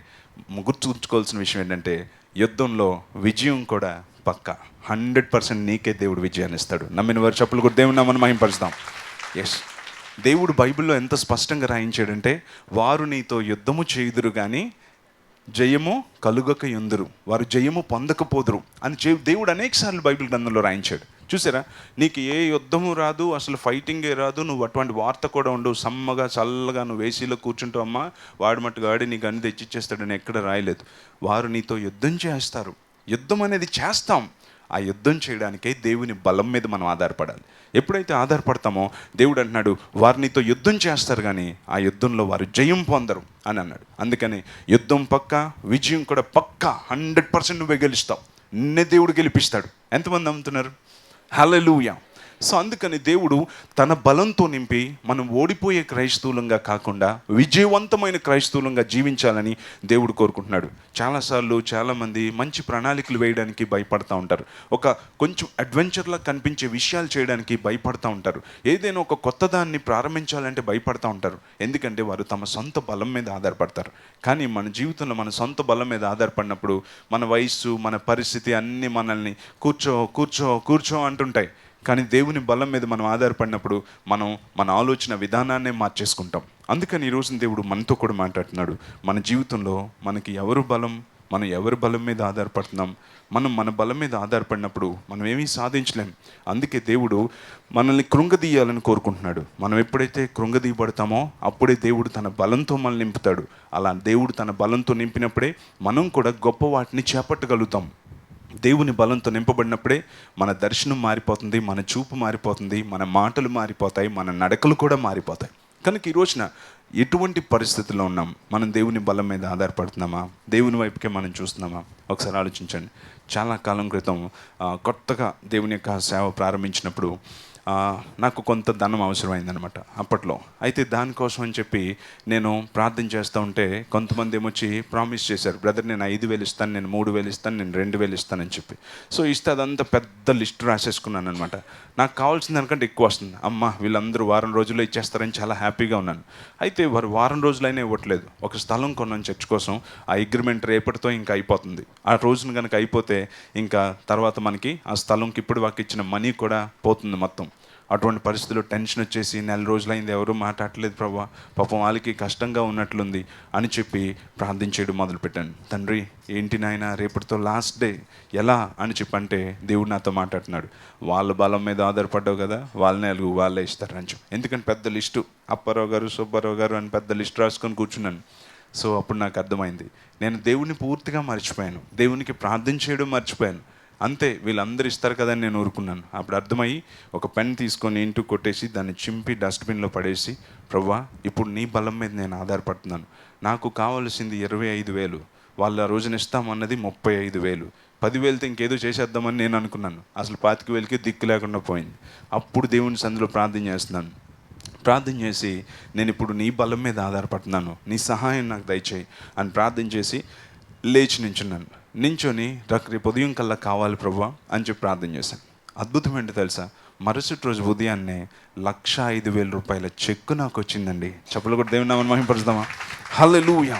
గుర్తుంచుకోవాల్సిన విషయం ఏంటంటే, యుద్ధంలో విజయం కూడా పక్కా. 100% నీకే దేవుడు విజయాన్ని ఇస్తాడు. నమ్మిన వారు చప్పులు కూడా దేవుని నామమున మహిమపరుస్తాం. ఎస్, దేవుడు బైబిల్లో ఎంత స్పష్టంగా రాయించాడంటే, వారు నీతో యుద్ధము చేయుదురు కానీ జయము కలుగక యుందురు, వారు జయము పొందకపోదురు అని దేవుడు అనేకసార్లు బైబిల్ గ్రంథంలో రాయించాడు. చూసారా, నీకు ఏ యుద్ధము రాదు, అసలు ఫైటింగే రాదు, నువ్వు అటువంటి వార్త కూడా ఉండవు, సమ్మగా చల్లగా నువ్వు ఏసీలో కూర్చుంటావు, అమ్మా వాడు మట్టుకు ఆడి నీకు అన్ని తెచ్చిచ్చేస్తాడని ఎక్కడ రాయలేదు. వారు నీతో యుద్ధం చేస్తారు. యుద్ధం అనేది చేస్తాం. ఆ యుద్ధం చేయడానికే దేవుని బలం మీద మనం ఆధారపడాలి. ఎప్పుడైతే ఆధారపడతామో దేవుడు అంటున్నాడు, వారు నీతో యుద్ధం చేస్తారు కానీ ఆ యుద్ధంలో వారు జయం పొందరు అని అన్నాడు. అందుకని యుద్ధం పక్కా, విజయం కూడా పక్కా. 100% నువ్వే గెలుస్తావు. నిన్నే దేవుడు గెలిపిస్తాడు. ఎంతమంది నమ్ముతున్నారు? హల్లెలూయా. సో అందుకని దేవుడు తన బలంతో నింపి మనం ఓడిపోయే క్రైస్తవులంగా కాకుండా విజయవంతమైన క్రైస్తవులంగా జీవించాలని దేవుడు కోరుకుంటున్నాడు. చాలాసార్లు చాలామంది మంచి ప్రణాళికలు వేయడానికి భయపడుతూ ఉంటారు. ఒక కొంచెం అడ్వెంచర్లా కనిపించే విషయాలు చేయడానికి భయపడుతూ ఉంటారు. ఏదైనా ఒక కొత్త దాన్ని ప్రారంభించాలంటే భయపడుతూ ఉంటారు. ఎందుకంటే వారు తమ సొంత బలం మీద ఆధారపడతారు. కానీ మన జీవితంలో మన సొంత బలం మీద ఆధారపడినప్పుడు మన వయస్సు, మన పరిస్థితి అన్నీ మనల్ని కూర్చో కూర్చో కూర్చో అంటుంటాయి. కానీ దేవుని బలం మీద మనం ఆధారపడినప్పుడు మనం మన ఆలోచన విధానాన్నే మార్చేసుకుంటాం. అందుకని ఈరోజు దేవుడు మనతో కూడా మాట్లాడుతున్నాడు. మన జీవితంలో మనకి ఎవరు బలం, మనం ఎవరి బలం మీద ఆధారపడుతున్నాం, మనం మన బలం మీద ఆధారపడినప్పుడు మనం ఏమీ సాధించలేం. అందుకే దేవుడు మనల్ని కృంగదీయాలని కోరుకుంటున్నాడు. మనం ఎప్పుడైతే కృంగదీయబడతామో అప్పుడే దేవుడు తన బలంతో మనల్ని నింపుతాడు. అలా దేవుడు తన బలంతో నింపినప్పుడే మనం కూడా గొప్ప వాటిని చేపట్టగలుగుతాం. దేవుని బలంతో నింపబడినప్పుడే మన దర్శనం మారిపోతుంది, మన చూపు మారిపోతుంది, మన మాటలు మారిపోతాయి, మన నడకలు కూడా మారిపోతాయి. కనుక ఈ రోజున ఎటువంటి పరిస్థితుల్లో ఉన్నాం? మనం దేవుని బలం మీద ఆధారపడుతున్నామా? దేవుని వైపుకే మనం చూస్తున్నామా? ఒకసారి ఆలోచించండి. చాలా కాలం క్రితం కొత్తగా దేవుని యొక్క సేవ ప్రారంభించినప్పుడు నాకు కొంత ధనం అవసరమైందనమాట అప్పట్లో. అయితే దానికోసం అని చెప్పి నేను ప్రార్థన చేస్తూ ఉంటే కొంతమంది ఏమొచ్చి ప్రామిస్ చేశారు, బ్రదర్ నేను 5,000 ఇస్తాను, నేను 3,000 ఇస్తాను, నేను 2,000 ఇస్తానని చెప్పి. సో ఇస్తే అదంతా పెద్ద లిస్ట్ రాసేసుకున్నాను అనమాట. నాకు కావాల్సిన దానికంటే ఎక్కువ వస్తుంది. అమ్మ వీళ్ళందరూ వారం రోజుల్లో ఇచ్చేస్తారని చాలా హ్యాపీగా ఉన్నాను. అయితే వారు వారం రోజులైనా ఇవ్వట్లేదు. ఒక స్థలం కొన్నాను చర్చ్ కోసం. ఆ అగ్రిమెంట్ రేపటితో ఇంకా అయిపోతుంది. ఆ రోజున కనుక అయిపోతే ఇంకా తర్వాత మనకి ఆ స్థలంకి ఇప్పుడు వాకి ఇచ్చిన మనీ కూడా పోతుంది మొత్తం. అటువంటి పరిస్థితుల్లో టెన్షన్ వచ్చేసి 4 రోజులైంది ఎవరు మాట్లాడలేదు ప్రభా, పాపం వాళ్ళకి కష్టంగా ఉన్నట్లుంది అని చెప్పి ప్రార్థించేయడం మొదలుపెట్టాను. తండ్రి ఏంటి నాయన రేపటితో లాస్ట్ డే ఎలా అని చెప్పంటే దేవుడు నాతో మాట్లాడుతున్నాడు, వాళ్ళ బలం మీద ఆధారపడ్డావు కదా, వాళ్ళనే అలుగు వాళ్ళే ఇస్తారని చెప్పి. ఎందుకంటే పెద్ద లిస్టు, అప్పారావు గారు సుబ్బారావు గారు అని పెద్ద లిస్ట్ రాసుకొని కూర్చున్నాను. సో అప్పుడు నాకు అర్థమైంది, నేను దేవుని పూర్తిగా మర్చిపోయాను, దేవునికి ప్రార్థన చేయడం మర్చిపోయాను. అంతే, వీళ్ళందరూ ఇస్తారు కదా అని నేను ఊరుకున్నాను. అప్పుడు అర్థమయ్యి ఒక పెన్ తీసుకొని ఇంటికి కొట్టేసి దాన్ని చింపి డస్ట్బిన్లో పడేసి, ప్రభువా ఇప్పుడు నీ బలం మీద నేను ఆధారపడుతున్నాను, నాకు కావాల్సింది 25,000, వాళ్ళు ఆ రోజున ఇస్తామన్నది 35,000, 10,000తో ఇంకేదో చేసేద్దామని నేను అనుకున్నాను. అసలు 25,000కి దిక్కు లేకుండా పోయింది. అప్పుడు దేవుని సన్నిధిలో ప్రార్థన చేస్తున్నాను. ప్రార్థన చేసి నేను ఇప్పుడు నీ బలం మీద ఆధారపడుతున్నాను, నీ సహాయం నాకు దయచేయి అని ప్రార్థన చేసి లేచి నించొని రేపు ఉదయం కల్లా కావాలి ప్రభువా అని చెప్పి ప్రార్థన చేశాను. అద్భుతం ఏంటో తెలుసా, మరుసటి రోజు ఉదయాన్నే 1,05,000 రూపాయల చెక్కు నాకు వచ్చిందండి. చెప్పలు కూడా దేవుని నామమున మహిమపరుస్తామా? హల్లెలూయా.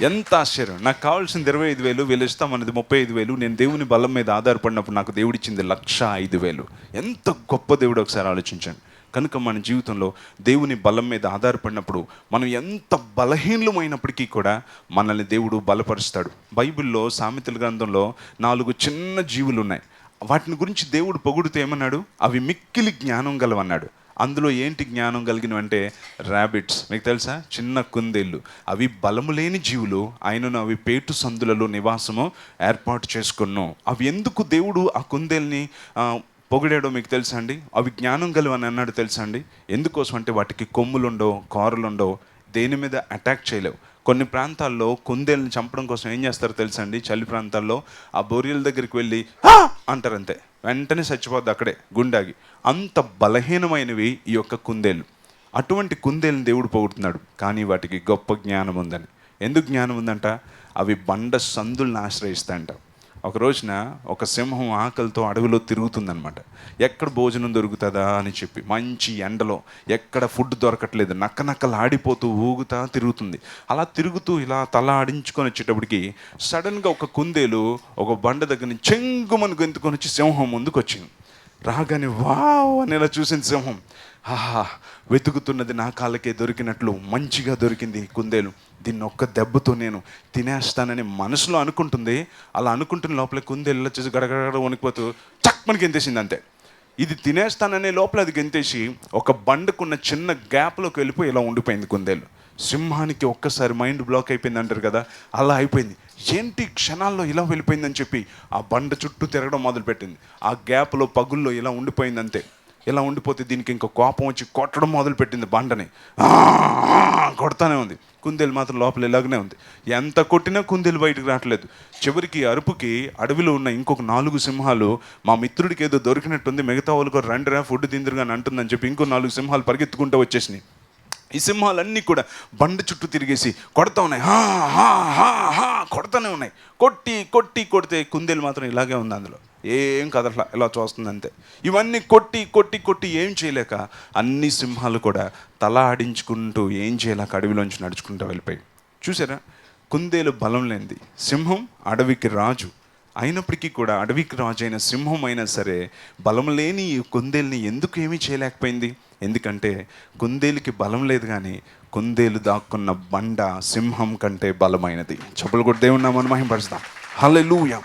ఎంత ఆశ్చర్యం. నాకు కావాల్సింది 25,000, వీళ్ళు ఇస్తామన్నది 35,000. నేను దేవుని బలం మీద ఆధారపడినప్పుడు నాకు దేవుడు ఇచ్చింది 1,05,000. ఎంత గొప్ప దేవుడు ఒకసారి ఆలోచించండి. కనుక మన జీవితంలో దేవుని బలం మీద ఆధారపడినప్పుడు మనం ఎంత బలహీనమైనప్పటికీ కూడా మనల్ని దేవుడు బలపరుస్తాడు. బైబిల్లో సామెతల గ్రంథంలో 4 చిన్న జీవులు ఉన్నాయి. వాటిని గురించి దేవుడు పొగుడుతూ ఏమన్నాడు, అవి మిక్కిలి జ్ఞానం గలవన్నాడు. అందులో ఏంటి జ్ఞానం కలిగినవంటే ర్యాబిట్స్. మీకు తెలుసా, చిన్న కుందేళ్ళు. అవి బలము లేని జీవులు, ఆయనను అవి పేటు సందులలో నివాసము ఏర్పాటు చేసుకున్నాను. అవి ఎందుకు దేవుడు ఆ కుందేల్ని పొగిడాడో మీకు తెలుసా అండి? అవి జ్ఞానం గలవని అన్నాడు తెలుసా అండి? ఎందుకోసం అంటే వాటికి కొమ్ములుండవు, కారులుండవు, దేని మీద అటాక్ చేయలేవు. కొన్ని ప్రాంతాల్లో కుందేళ్ళని చంపడం కోసం ఏం చేస్తారో తెలుసా అండి? చలి ప్రాంతాల్లో ఆ బొరియల దగ్గరికి వెళ్ళి అంటారు, అంతే, వెంటనే చచ్చిపోద్ది అక్కడే గుండాగి. అంత బలహీనమైనవి ఈ యొక్క కుందేళ్ళు. అటువంటి కుందేళ్ళని దేవుడు పొగుడుతున్నాడు. కానీ వాటికి గొప్ప జ్ఞానం ఉందని. ఎందుకు జ్ఞానం ఉందంట? అవి బండ సందులను ఆశ్రయిస్తాయంట. ఒక రోజున ఒక సింహం ఆకలితో అడవిలో తిరుగుతుందనమాట. ఎక్కడ భోజనం దొరుకుతుందా అని చెప్పి, మంచి ఎండలో ఎక్కడ ఫుడ్ దొరకట్లేదు, నక్కలు ఆడిపోతూ ఊగుతా తిరుగుతుంది. అలా తిరుగుతూ ఇలా తల ఆడించుకొని వచ్చేటప్పటికి సడన్గా ఒక కుందేలు ఒక బండ దగ్గర నుంచి చెంగుమని గెంతుకొని వచ్చి సింహం ముందుకు వచ్చింది. రాగానే వావ్ అని ఇలా చూసింది సింహం. ఆహా, వెతుకుతున్నది నా కాళ్ళకే దొరికినట్లు మంచిగా దొరికింది కుందేలు, దీన్ని ఒక్క దెబ్బతో నేను తినేస్తానని మనసులో అనుకుంటుంది. అలా అనుకుంటున్న లోపల కుందేలు వచ్చేసి గడగడ వణికిపోతూ చక్మని గెంతేసింది అంతే. ఇది తినేస్తాననే లోపల అది గెంతేసి ఒక బండకున్న చిన్న గ్యాప్లోకి వెళ్ళిపోయి ఇలా ఉండిపోయింది కుందేలు. సింహానికి ఒక్కసారి మైండ్ బ్లాక్ అయిపోయింది అంటారు కదా, అలా అయిపోయింది. ఏంటి క్షణాల్లో ఇలా వెళ్ళిపోయిందని చెప్పి ఆ బండ చుట్టూ తిరగడం మొదలుపెట్టింది. ఆ గ్యాప్లో పగుల్లో ఇలా ఉండిపోయింది అంతే. ఇలా ఉండిపోతే దీనికి ఇంకా కోపం వచ్చి కొట్టడం మొదలుపెట్టింది బండని. కొడతానే ఉంది. కుందేలు మాత్రం లోపల ఇలాగనే ఉంది. ఎంత కొట్టినా కుందేలు బయటకు రావట్లేదు. చివరికి అరుపుకి అడవిలో ఉన్న ఇంకొక 4 సింహాలు మా మిత్రుడికి ఏదో దొరికినట్టుంది, మిగతా వాళ్ళకు రండిరా ఫుడ్ తిందురుగా అని అంటుందని చెప్పి ఇంకో 4 సింహాలు పరిగెత్తుకుంటూ వచ్చేసినాయి. ఈ సింహాలన్నీ కూడా బండ చుట్టూ తిరిగేసి కొడతా ఉన్నాయి. కొడతానే ఉన్నాయి. కొడితే కుందేలు మాత్రం ఇలాగే ఉంది, అందులో ఏం కదట్లా, ఇలా చూస్తుంది అంతే. ఇవన్నీ కొట్టి ఏం చేయలేక అన్ని సింహాలు కూడా తల ఆడించుకుంటూ ఏం చేయలేక అడవిలోంచి నడుచుకుంటూ వెళ్ళిపోయి. చూసారా, కుందేలు బలం లేనిది, సింహం అడవికి రాజు అయినప్పటికీ కూడా, అడవికి రాజు అయిన సింహం అయినా సరే బలం లేని ఈ కుందేలుని ఎందుకు ఏమీ చేయలేకపోయింది? ఎందుకంటే కుందేలుకి బలం లేదు, కానీ కుందేలు దాక్కున్న బండ సింహం కంటే బలమైనది. చెప్పులు కూడా దేవుణ్ణి మనం మహిమపరుస్తాం. హల్లెలూయా.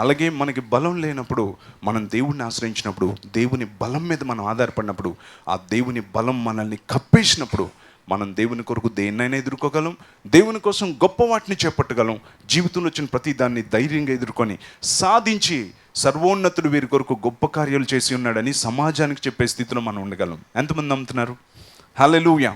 అలాగే మనకి బలం లేనప్పుడు మనం దేవుణ్ణి ఆశ్రయించినప్పుడు, దేవుని బలం మీద మనం ఆధారపడినప్పుడు, ఆ దేవుని బలం మనల్ని కప్పేసినప్పుడు మనం దేవుని కొరకు దేన్నైనా ఎదుర్కోగలం, దేవుని కోసం గొప్ప వాటిని చేపట్టగలం. జీవితంలో వచ్చిన ప్రతి దాన్ని ధైర్యంగా ఎదుర్కొని సాధించి సర్వోన్నతుడు వీరి కొరకు గొప్ప కార్యాలు చేసి ఉన్నాడని సమాజానికి చెప్పే స్థితిలో మనం ఉండగలం. ఎంతమంది నమ్ముతున్నారు? హల్లెలూయా.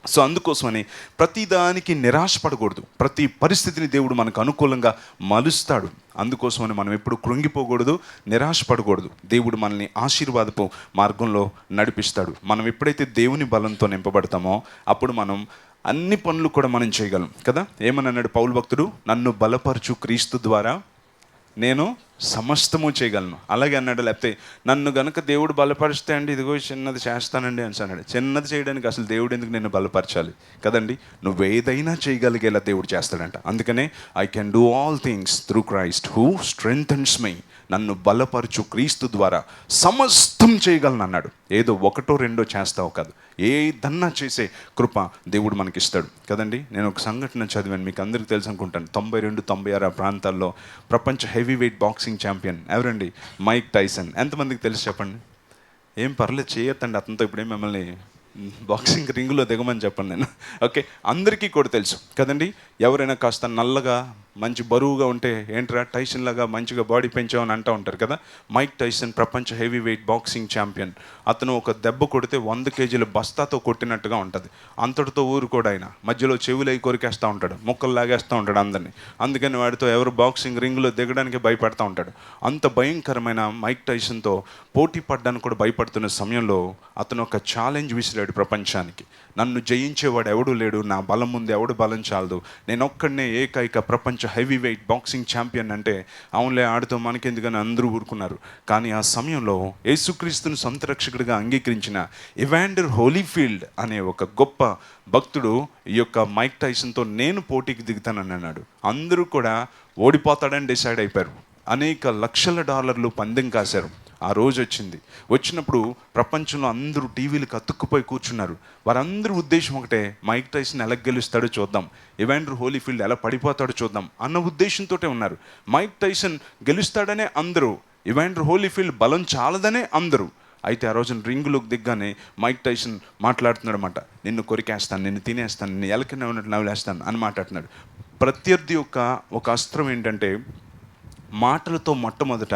సో అందుకోసమని ప్రతిదానికి నిరాశపడకూడదు. ప్రతి పరిస్థితిని దేవుడు మనకు అనుకూలంగా మలుస్తాడు. అందుకోసమని మనం ఎప్పుడు కృంగిపోకూడదు, నిరాశపడకూడదు. దేవుడు మనల్ని ఆశీర్వాదపు మార్గంలో నడిపిస్తాడు. మనం ఎప్పుడైతే దేవుని బలంతో నింపబడతామో అప్పుడు మనం అన్ని పనులు కూడా మనం చేయగలం కదా. ఏమని అన్నాడు పౌలు భక్తుడు? నన్ను బలపరచు క్రీస్తు ద్వారా నేను సమస్తము చేయగలను. అలాగే అన్నాడు. లేకపోతే నన్ను గనుక దేవుడు బలపరిస్తే అండి ఇదిగో చిన్నది చేస్తానండి అని అన్నాడు. చిన్నది చేయడానికి అసలు దేవుడు ఎందుకు నిన్ను బలపరచాలి కదండి? నువ్వేదైనా చేయగలిగేలా దేవుడు చేస్తాడంట. అందుకనే I can do all things through Christ who strengthens me. నన్ను బలపరచు క్రీస్తు ద్వారా సమస్తం చేయగలను అన్నాడు. ఏదో 1, 2 చేస్తావు కాదు, ఏదన్నా చేసే కృప దేవుడు మనకిస్తాడు కదండి. నేను ఒక సంఘటన చదివాను, మీకు అందరికీ తెలుసు అనుకుంటాను. 92, 96 ప్రాంతాల్లో ప్రపంచ హెవీ వెయిట్ బాక్సింగ్ ఛాంపియన్ ఎవరండి? Mike Tyson. ఎంతమందికి తెలుసు చెప్పండి? ఏం పర్లేదు చేయొద్దండి, అతనితో ఇప్పుడేం మిమ్మల్ని బాక్సింగ్ రింగులో దిగమని చెప్పండి నేను. ఓకే, అందరికీ కూడా తెలుసు కదండి. ఎవరైనా కాస్త నల్లగా మంచి బరువుగా ఉంటే ఏంట్రా టైసన్ లాగా మంచిగా బాడీ పెంచామని అంటూ ఉంటారు కదా. మైక్ టైసన్ ప్రపంచ హెవీ వెయిట్ బాక్సింగ్ ఛాంపియన్. అతను ఒక దెబ్బ కొడితే 100 కేజీల బస్తాతో కొట్టినట్టుగా ఉంటుంది. అంతటితో ఊరు కూడా ఆయన మధ్యలో చెవులు అయి కొరికేస్తూ ఉంటాడు, ముక్కలు లాగేస్తూ ఉంటాడు అందరినీ. అందుకని వాడితో ఎవరు బాక్సింగ్ రింగ్లో దిగడానికి భయపడుతూ ఉంటాడు. అంత భయంకరమైన మైక్ టైసన్తో పోటీ పడడానికి కూడా భయపడుతున్న సమయంలో అతను ఒక ఛాలెంజ్ విసిరాడు ప్రపంచానికి. నన్ను జయించేవాడు ఎవడు లేడు, నా బలం ముందు ఎవడు బలం చాలదు, నేను ఒక్కడనే ఏకైక ప్రపంచ హెవీ వెయిట్ బాక్సింగ్ ఛాంపియన్ అంటే అవునులే ఆడితో మనకెందుకని అందరూ ఊరుకున్నారు. కానీ ఆ సమయంలో యేసుక్రీస్తును సొంత రక్షకుడిగా అంగీకరించిన ఎవాండర్ హోలీఫీల్డ్ అనే ఒక గొప్ప భక్తుడు ఈ యొక్క మైక్ టైసన్తో నేను పోటీకి దిగుతానని అన్నాడు. అందరూ కూడా ఓడిపోతాడని డిసైడ్ అయిపోయారు. అనేక లక్షల డాలర్లు పందెం కాశారు. ఆ రోజు వచ్చినప్పుడు ప్రపంచంలో అందరూ టీవీలకు అతుక్కుపోయి కూర్చున్నారు. వారందరూ ఉద్దేశం ఒకటే, మైక్ టైసన్ ఎలా గెలుస్తాడో చూద్దాం, ఎవాండర్ హోలీఫీల్డ్ ఎలా పడిపోతాడో చూద్దాం అన్న ఉద్దేశంతో ఉన్నారు. మైక్ టైసన్ గెలుస్తాడనే అందరూ, ఎవాండర్ హోలీఫీల్డ్ బలం చాలదనే అందరూ. అయితే ఆ రోజున రింగులోకి దిగ్గానే మైక్ టైసన్ మాట్లాడుతున్నాడు అన్నమాట. నిన్ను కొరికేస్తాను, నిన్ను తినేస్తాను, నిన్ను ఎలకనే ఉన్నట్టు నవ్వులేస్తాను అని మాట్లాడుతున్నాడు. ప్రత్యర్థి యొక్క ఒక అస్త్రం ఏంటంటే మాటలతో మొట్టమొదట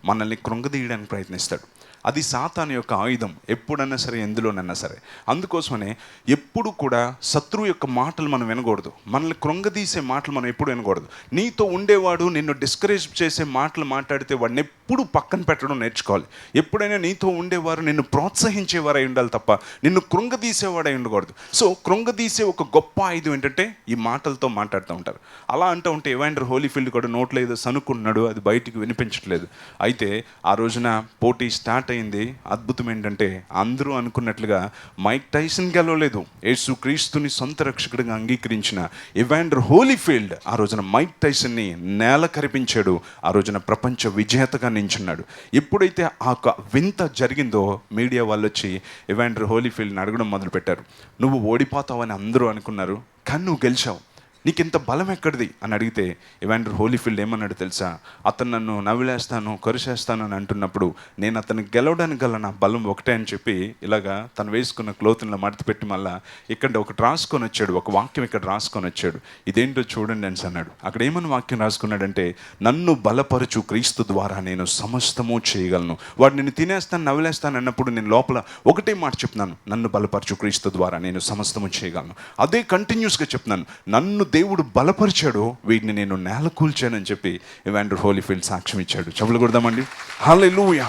మనల్ని కృంగదీయడానికి ప్రయత్నిస్తాడు. అది సాతాను యొక్క ఆయుధం, ఎప్పుడన్నా సరే, ఎందులోనైనా సరే. అందుకోసమనే ఎప్పుడు కూడా శత్రువు యొక్క మాటలు మనం వినకూడదు. మనల్ని కృంగదీసే మాటలు మనం ఎప్పుడు వినకూడదు. నీతో ఉండేవాడు నిన్ను డిస్కరేజ్ చేసే మాటలు మాట్లాడితే వాడిని ఎప్పుడు పక్కన పెట్టడం నేర్చుకోవాలి. ఎప్పుడైనా నీతో ఉండేవారు నిన్ను ప్రోత్సహించేవారు అయి ఉండాలి తప్ప నిన్ను కృంగదీసేవాడు అయి ఉండకూడదు. సో కృంగదీసే ఒక గొప్ప ఆయుధం ఏంటంటే ఈ మాటలతో మాట్లాడుతూ ఉంటారు. అలా అంటూ ఉంటే ఎవాండర్ హోలీఫీల్డ్ కూడా నోట్లో ఏదో సనుక్కున్నాడు, అది బయటికి వినిపించట్లేదు. అయితే ఆ రోజున పోటీ స్టార్ట్ అయింది. అద్భుతం ఏంటంటే అందరూ అనుకున్నట్లుగా మైక్ టైసన్ గెలవలేదు. యేసు క్రీస్తుని సొంత రక్షకుడిగా అంగీకరించిన ఎవాండర్ హోలీఫీల్డ్ ఆ రోజున మైక్ టైసన్ని నేల కరిపించాడు. ఆ రోజున ప్రపంచ విజేతగా నించున్నాడు. ఎప్పుడైతే ఆ వింత జరిగిందో మీడియా వాళ్ళు వచ్చి ఎవాండర్ హోలీఫీల్డ్ని అడగడం మొదలుపెట్టారు. నువ్వు ఓడిపోతావని అందరూ అనుకున్నారు, కానీ నువ్వు గెలిచావు, నీకు ఇంత బలం ఎక్కడిది అని అడిగితే ఎవాండర్ హోలీఫీల్డ్ ఏమన్నాడు తెలుసా? అతను నన్ను నవ్విలేస్తాను, కరుచేస్తాను అని అంటున్నప్పుడు నేను అతను గెలవడానికి గల నా బలం ఒకటే అని చెప్పి ఇలాగా తను వేసుకున్న క్లోత్లో మడత పెట్టి మళ్ళా ఇక్కడ ఒకటి రాసుకొని వచ్చాడు, ఒక వాక్యం ఇక్కడ రాసుకొని వచ్చాడు. ఇదేంటో చూడండి అని అన్నాడు. అక్కడ ఏమని వాక్యం రాసుకున్నాడంటే, నన్ను బలపరచు క్రీస్తు ద్వారా నేను సమస్తము చేయగలను. వాడు నిన్ను తినేస్తాను, నవ్విలేస్తాను అన్నప్పుడు నేను లోపల ఒకటే మాట చెప్తున్నాను, నన్ను బలపరచు క్రీస్తు ద్వారా నేను సమస్తము చేయగలను. అదే కంటిన్యూస్గా చెప్తున్నాను, నన్ను దేవుడు బలపరిచాడు, వీడిని నేను నేల కూల్చానని చెప్పి ఎవాండర్ హోలీఫీల్డ్ సాక్ష్యం ఇచ్చాడు. చెప్పులు కొడదామండి, హల్లెలూయా.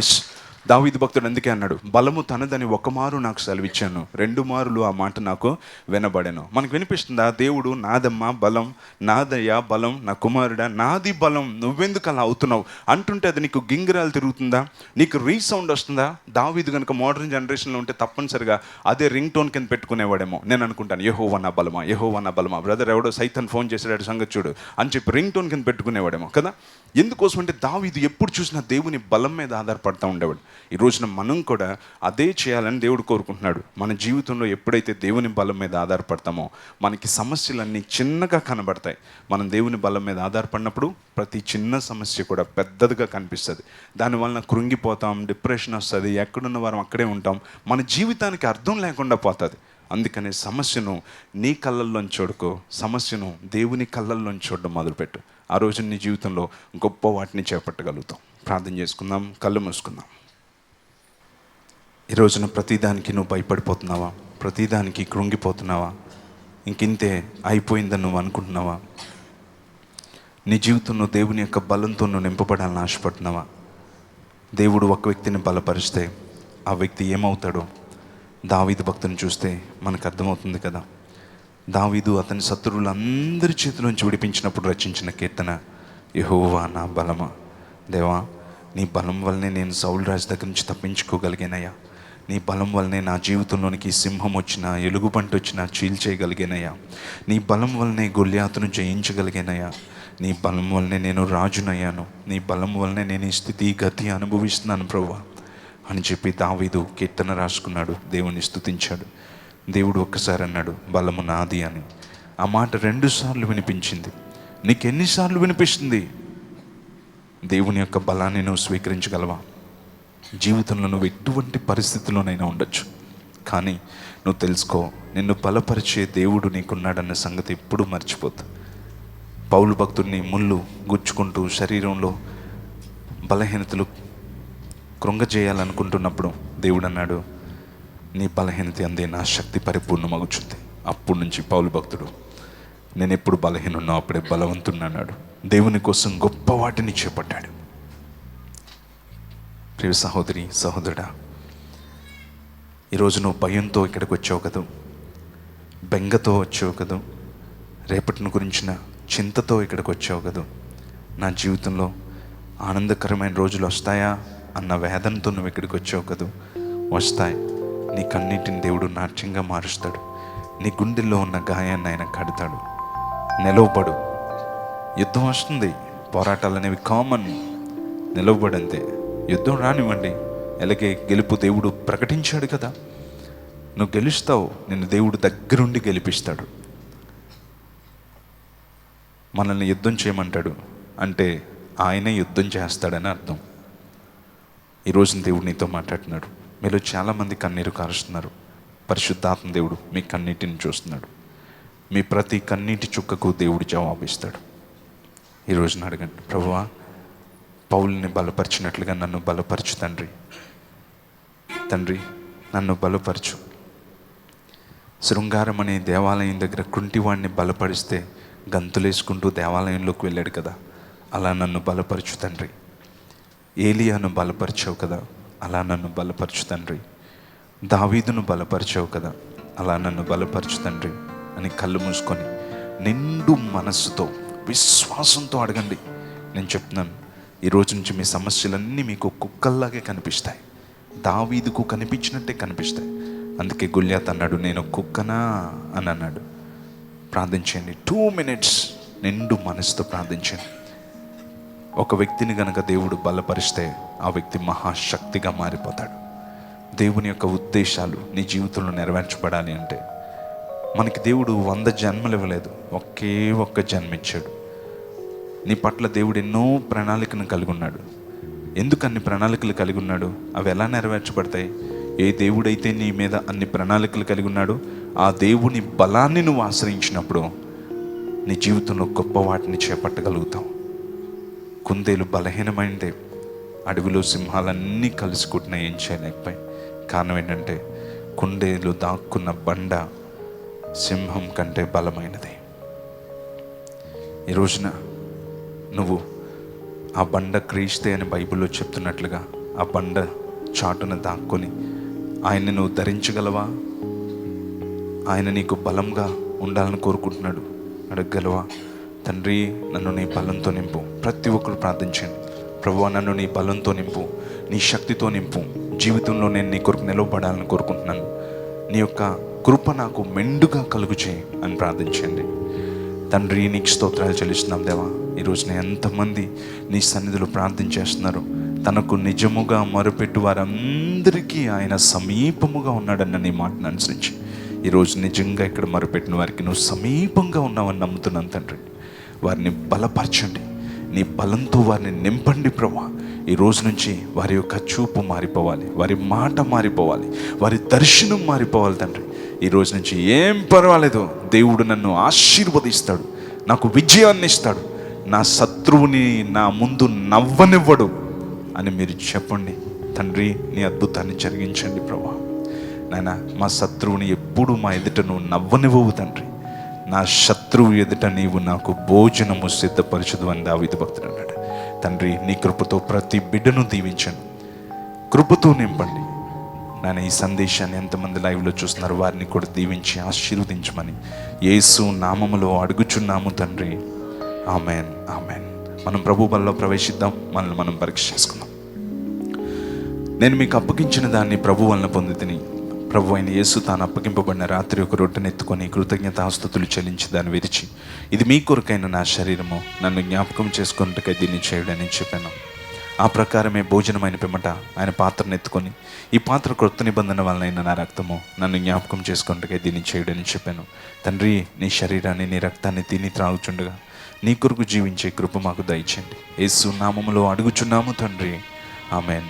ఎస్, దావీదు భక్తుడు అందుకే అన్నాడు, బలము తనదని ఒక మారు నాకు సెలవిచ్చాను, 2 మారులు ఆ మాట నాకు వినబడాను. మనకు వినిపిస్తుందా? దేవుడు నాదమ్మా బలం, నాదయ్యా బలం, నా కుమారుడా నాది బలం, నువ్వెందుకు అలా అవుతున్నావు అంటుంటే అది నీకు గింగిరాలు తిరుగుతుందా? నీకు రీసౌండ్ వస్తుందా? దావీదు కనుక మోడర్న్ జనరేషన్లో ఉంటే తప్పనిసరిగా అదే రింగ్ టోన్ కింద పెట్టుకునేవాడేమో. నేను అనుకుంటాను, యెహోవా నా బలమా, యెహోవా నా బలమా. బ్రదర్ ఎవడో సైతాన్ ఫోన్ చేసాడు సంగతి చూడు అని చెప్పి రింగ్ టోన్ కింద పెట్టుకునేవాడేమో కదా. ఎందుకోసం అంటే దావీదు ఎప్పుడు చూసినా దేవుని బలం మీద ఆధారపడుతూ ఉండేవాడు. ఈ రోజున మనం కూడా అదే చేయాలని దేవుడు కోరుకుంటున్నాడు. మన జీవితంలో ఎప్పుడైతే దేవుని బలం మీద ఆధారపడతామో మనకి సమస్యలన్నీ చిన్నగా కనబడతాయి. మనం దేవుని బలం మీద ఆధారపడినప్పుడు ప్రతి చిన్న సమస్య కూడా పెద్దదిగా కనిపిస్తుంది. దానివలన కృంగిపోతాం, డిప్రెషన్ వస్తుంది, ఎక్కడున్న వారం అక్కడే ఉంటాం, మన జీవితానికి అర్థం లేకుండా పోతుంది. అందుకనే సమస్యను నీ కళ్ళల్లోంచి చూడుకో, సమస్యను దేవుని కళ్ళల్లోంచి చూడడం మొదలుపెట్టు. ఆ రోజు నీ జీవితంలో గొప్ప వాటిని చేపట్టగలుగుతాం. ప్రార్థన చేసుకుందాం, కళ్ళు మూసుకుందాం. ఈ రోజున ప్రతిదానికి నువ్వు భయపడిపోతున్నావా? ప్రతిదానికి కృంగిపోతున్నావా? ఇంకింతే అయిపోయిందని నువ్వు అనుకుంటున్నావా? నీ జీవితంలో దేవుని యొక్క బలంతో నువ్వు నింపబడాలని ఆశపడుతున్నావా? దేవుడు ఒక వ్యక్తిని బలపరిస్తే ఆ వ్యక్తి ఏమవుతాడో దావీదు భక్తుని చూస్తే మనకు అర్థమవుతుంది కదా. దావీదు అతని శత్రువులందరి చేతిలోంచి విడిపించినప్పుడు రచించిన కీర్తన, యెహోవా నా బలమా. దేవా, నీ బలం వల్లనే నేను సౌలు రాజు దగ్గర నుంచి తప్పించుకోగలిగానయ్యా. నీ బలం వల్లనే నా జీవితంలోనికి సింహం వచ్చినా, ఎలుగుబంటి వచ్చినా చీల్చేయగలిగానయ్యా. నీ బలం వల్లనే గొల్యాతును జయించగలిగానయ్యా. నీ బలం వల్లనే నేను రాజునయ్యాను. నీ బలం వల్లనే నేను ఈ స్థితి గతి అనుభవిస్తున్నాను ప్రభువా అని చెప్పి దావీదు కీర్తన రాసుకున్నాడు, దేవుని స్తుతించాడు. దేవుడు ఒక్కసారి అన్నాడు, బలము నాది అని. ఆ మాట 2 సార్లు వినిపించింది. నీకు ఎన్నిసార్లు వినిపిస్తుంది? దేవుని యొక్క బలాన్ని నువ్వు స్వీకరించగలవా? జీవితంలో నువ్వు ఎటువంటి పరిస్థితుల్లోనైనా ఉండొచ్చు, కానీ నువ్వు తెలుసుకో, నిన్ను బలపరిచే దేవుడు నీకున్నాడన్న సంగతి ఎప్పుడూ మర్చిపోద్దు. పౌలు భక్తుడిని ముళ్ళు గుచ్చుకుంటూ శరీరంలో బలహీనతలు కృంగజేయాలనుకుంటున్నప్పుడు దేవుడు అన్నాడు, నీ బలహీనత అందే నా శక్తి పరిపూర్ణమగుచుంది. అప్పటి నుంచి పౌలు భక్తుడు నేను ఎప్పుడు బలహీనున్నా అప్పుడే బలవంతుడు అన్నాడు. దేవుని కోసం గొప్ప వాటిని చేపట్టాడు. ప్రియ సహోదరి, సహోదరుడా, ఈరోజు నువ్వు భయంతో ఇక్కడికి వచ్చావు కదా, బెంగతో వచ్చావు కదా, రేపటిని గురించిన చింతతో ఇక్కడికి వచ్చావు కదా. నా జీవితంలో ఆనందకరమైన రోజులు వస్తాయా అన్న వేదనతో నువ్వు ఇక్కడికి వచ్చావు కదా. వస్తాయి. నీ కన్నీటిని దేవుడు నాట్యంగా మారుస్తాడు. నీ గుండెల్లో ఉన్న గాయాన్ని ఆయన కడతాడు. నిలవబడు. యుద్ధం వస్తుంది, పోరాటాలు అనేవి కామన్. నిలవబడంతే. యుద్ధం రానివ్వండి, ఎలాగే గెలుపు దేవుడు ప్రకటించాడు కదా. నువ్వు గెలుస్తావు, నిన్ను దేవుడు దగ్గరుండి గెలిపిస్తాడు. మనల్ని యుద్ధం చేయమంటాడు అంటే ఆయనే యుద్ధం చేస్తాడని అర్థం. ఈరోజు దేవుడు నీతో మాట్లాడుతున్నాడు. మీలో చాలామంది కన్నీరు కారుస్తున్నారు. పరిశుద్ధాత్మ దేవుడు మీ కన్నీటిని చూస్తున్నాడు. మీ ప్రతి కన్నీటి చుక్కకు దేవుడు జవాబిస్తాడు. ఈరోజున అడగండి, ప్రభువా పౌలుని బలపరిచినట్లుగా నన్ను బలపరచు తండ్రి. తండ్రి, నన్ను బలపరచు. శృంగారం అనే దేవాలయం దగ్గర కుంటివాడిని బలపరిస్తే గంతులేసుకుంటూ దేవాలయంలోకి వెళ్ళాడు కదా, అలా నన్ను బలపరచు తండ్రి. ఏలియాను బలపరిచావు కదా, అలా నన్ను బలపరచు తండ్రి. దావీదును బలపరిచావు కదా, అలా నన్ను బలపరచు తండ్రి అని కళ్ళు మూసుకొని నిండు మనస్సుతో విశ్వాసంతో అడగండి. నేను చెప్తున్నాను, ఈరోజు నుంచి మీ సమస్యలన్నీ మీకు కుక్కల్లాగే కనిపిస్తాయి. దావీదుకు కనిపించినట్టే కనిపిస్తాయి. అందుకే గొల్యాత్ అన్నాడు, నేను కుక్కనా అని అన్నాడు. ప్రార్థించండి, 2 minutes నిండు మనసుతో ప్రార్థించండి. ఒక వ్యక్తిని గనక దేవుడు బలపరిస్తే ఆ వ్యక్తి మహాశక్తిగా మారిపోతాడు. దేవుని యొక్క ఉద్దేశాలు నీ జీవితంలో నెరవేర్చబడాలి అంటే మనకి దేవుడు 100 జన్మలు ఇవ్వలేదు, ఒకే ఒక్క జన్మ ఇచ్చాడు. నీ పట్ల దేవుడు ఎన్నో ప్రణాళికను కలిగి ఉన్నాడు. ఎందుకు అన్ని ప్రణాళికలు కలిగి ఉన్నాడు? అవి ఎలా నెరవేర్చబడతాయి? ఏ దేవుడైతే నీ మీద అన్ని ప్రణాళికలు కలిగి ఉన్నాడో ఆ దేవుని బలాన్ని నువ్వు ఆశ్రయించినప్పుడు నీ జీవితంలో గొప్ప వాటిని చేపట్టగలుగుతావు. కుందేలు బలహీనమైందే, అడవిలో సింహాలన్నీ కలుసుకుంటున్నా ఏం చేయలేకపోయి. కారణం ఏంటంటే కుందేలు దాక్కున్న బండ సింహం కంటే బలమైనది. ఈ రోజున నువ్వు ఆ బండ క్రీస్తే అని బైబిల్లో చెప్తున్నట్లుగా ఆ బండ చాటున దాక్కొని ఆయన్ని నువ్వు ధరించగలవా? ఆయన నీకు బలంగా ఉండాలని కోరుకుంటున్నాడు. అడగగలవా? తండ్రి, నన్ను నీ బలంతో నింపు. ప్రతి ఒక్కరు ప్రార్థించండి. ప్రభువా, నన్ను నీ బలంతో నింపు, నీ శక్తితో నింపు. జీవితంలో నేను నీ కొరకు నిలవబడాలని కోరుకుంటున్నాను. నీ యొక్క కృప నాకు మెండుగా కలుగు చేయి అని ప్రార్థించండి. తండ్రి, నీకు స్తోత్రాలు చెల్లిస్తున్నాం దేవా. ఈరోజున ఎంతమంది నీ సన్నిధిలో ప్రార్థించేస్తున్నారు. తనకు నిజముగా మొరపెట్టు వారందరికీ ఆయన సమీపముగా ఉన్నాడన్న నీ మాటను అనుసరించి ఈరోజు నిజంగా ఇక్కడ మొరపెట్టిన వారికి నువ్వు సమీపంగా ఉన్నావని నమ్ముతున్నాను తండ్రి. వారిని బలపరచండి, నీ బలంతో వారిని నింపండి ప్రభువా. ఈ రోజు నుంచి వారి యొక్క చూపు మారిపోవాలి, వారి మాట మారిపోవాలి, వారి దర్శనం మారిపోవాలి తండ్రి. ఈ రోజు నుంచి ఏం పర్వాలేదు, దేవుడు నన్ను ఆశీర్వదిస్తాడు, నాకు విజయాన్ని ఇస్తాడు, నా శత్రువుని నా ముందు నవ్వనివ్వడు అని మీరు చెప్పండి. తండ్రి, నీ అద్భుతాన్ని జరిగించండి ప్రభువా. నాయన, మా శత్రువుని ఎప్పుడు మా ఎదుట నువ్వు నవ్వనివ్వవు తండ్రి. నా శత్రువు ఎదుట నీవు నాకు భోజనము సిద్ధపరచదు అని దావీదు భక్తుడు అన్నాడు. తండ్రి, నీ కృపతో ప్రతి బిడ్డను దీవించండి, కృపతో నింపండి. నాయన, ఈ సందేశాన్ని ఎంతమంది లైవ్లో చూస్తున్నారు వారిని కూడా దీవించి ఆశీర్వదించమని యేసు నామములో అడుగుచున్నాము తండ్రి. Amen, amen. మనం ప్రభు బలలో ప్రవేశిద్దాం, మనల్ని మనం పరీక్ష చేసుకుందాం. నేను మీకు అప్పగించిన దాన్ని ప్రభు వలన పొందితిని. ప్రభు అయిన యేసు తాను అప్పగింపబడిన రాత్రి ఒక రొట్టెను ఎత్తుకొని కృతజ్ఞతాస్తుతులు చెల్లించి దాన్ని విరిచి, ఇది మీ కొరకైన నా శరీరము, నన్ను జ్ఞాపకం చేసుకున్నట్టుకై దీన్ని చేయడని చెప్పాను. ఆ ప్రకారమే భోజనమైన పిమ్మట ఆయన పాత్రను ఎత్తుకొని, ఈ పాత్ర క్రొత్త నిబంధన వలన నా రక్తము, నన్ను జ్ఞాపకం చేసుకున్నట్టుకై దీన్ని చేయడని చెప్పాను. తండ్రి, నీ శరీరాన్ని నీ రక్తాన్ని తిని త్రాగుచుండగా నీ కొరకు జీవించే కృప మాకు దయచేయండి. యేసు నామములో అడుగుచున్నాము తండ్రి. ఆమెన్.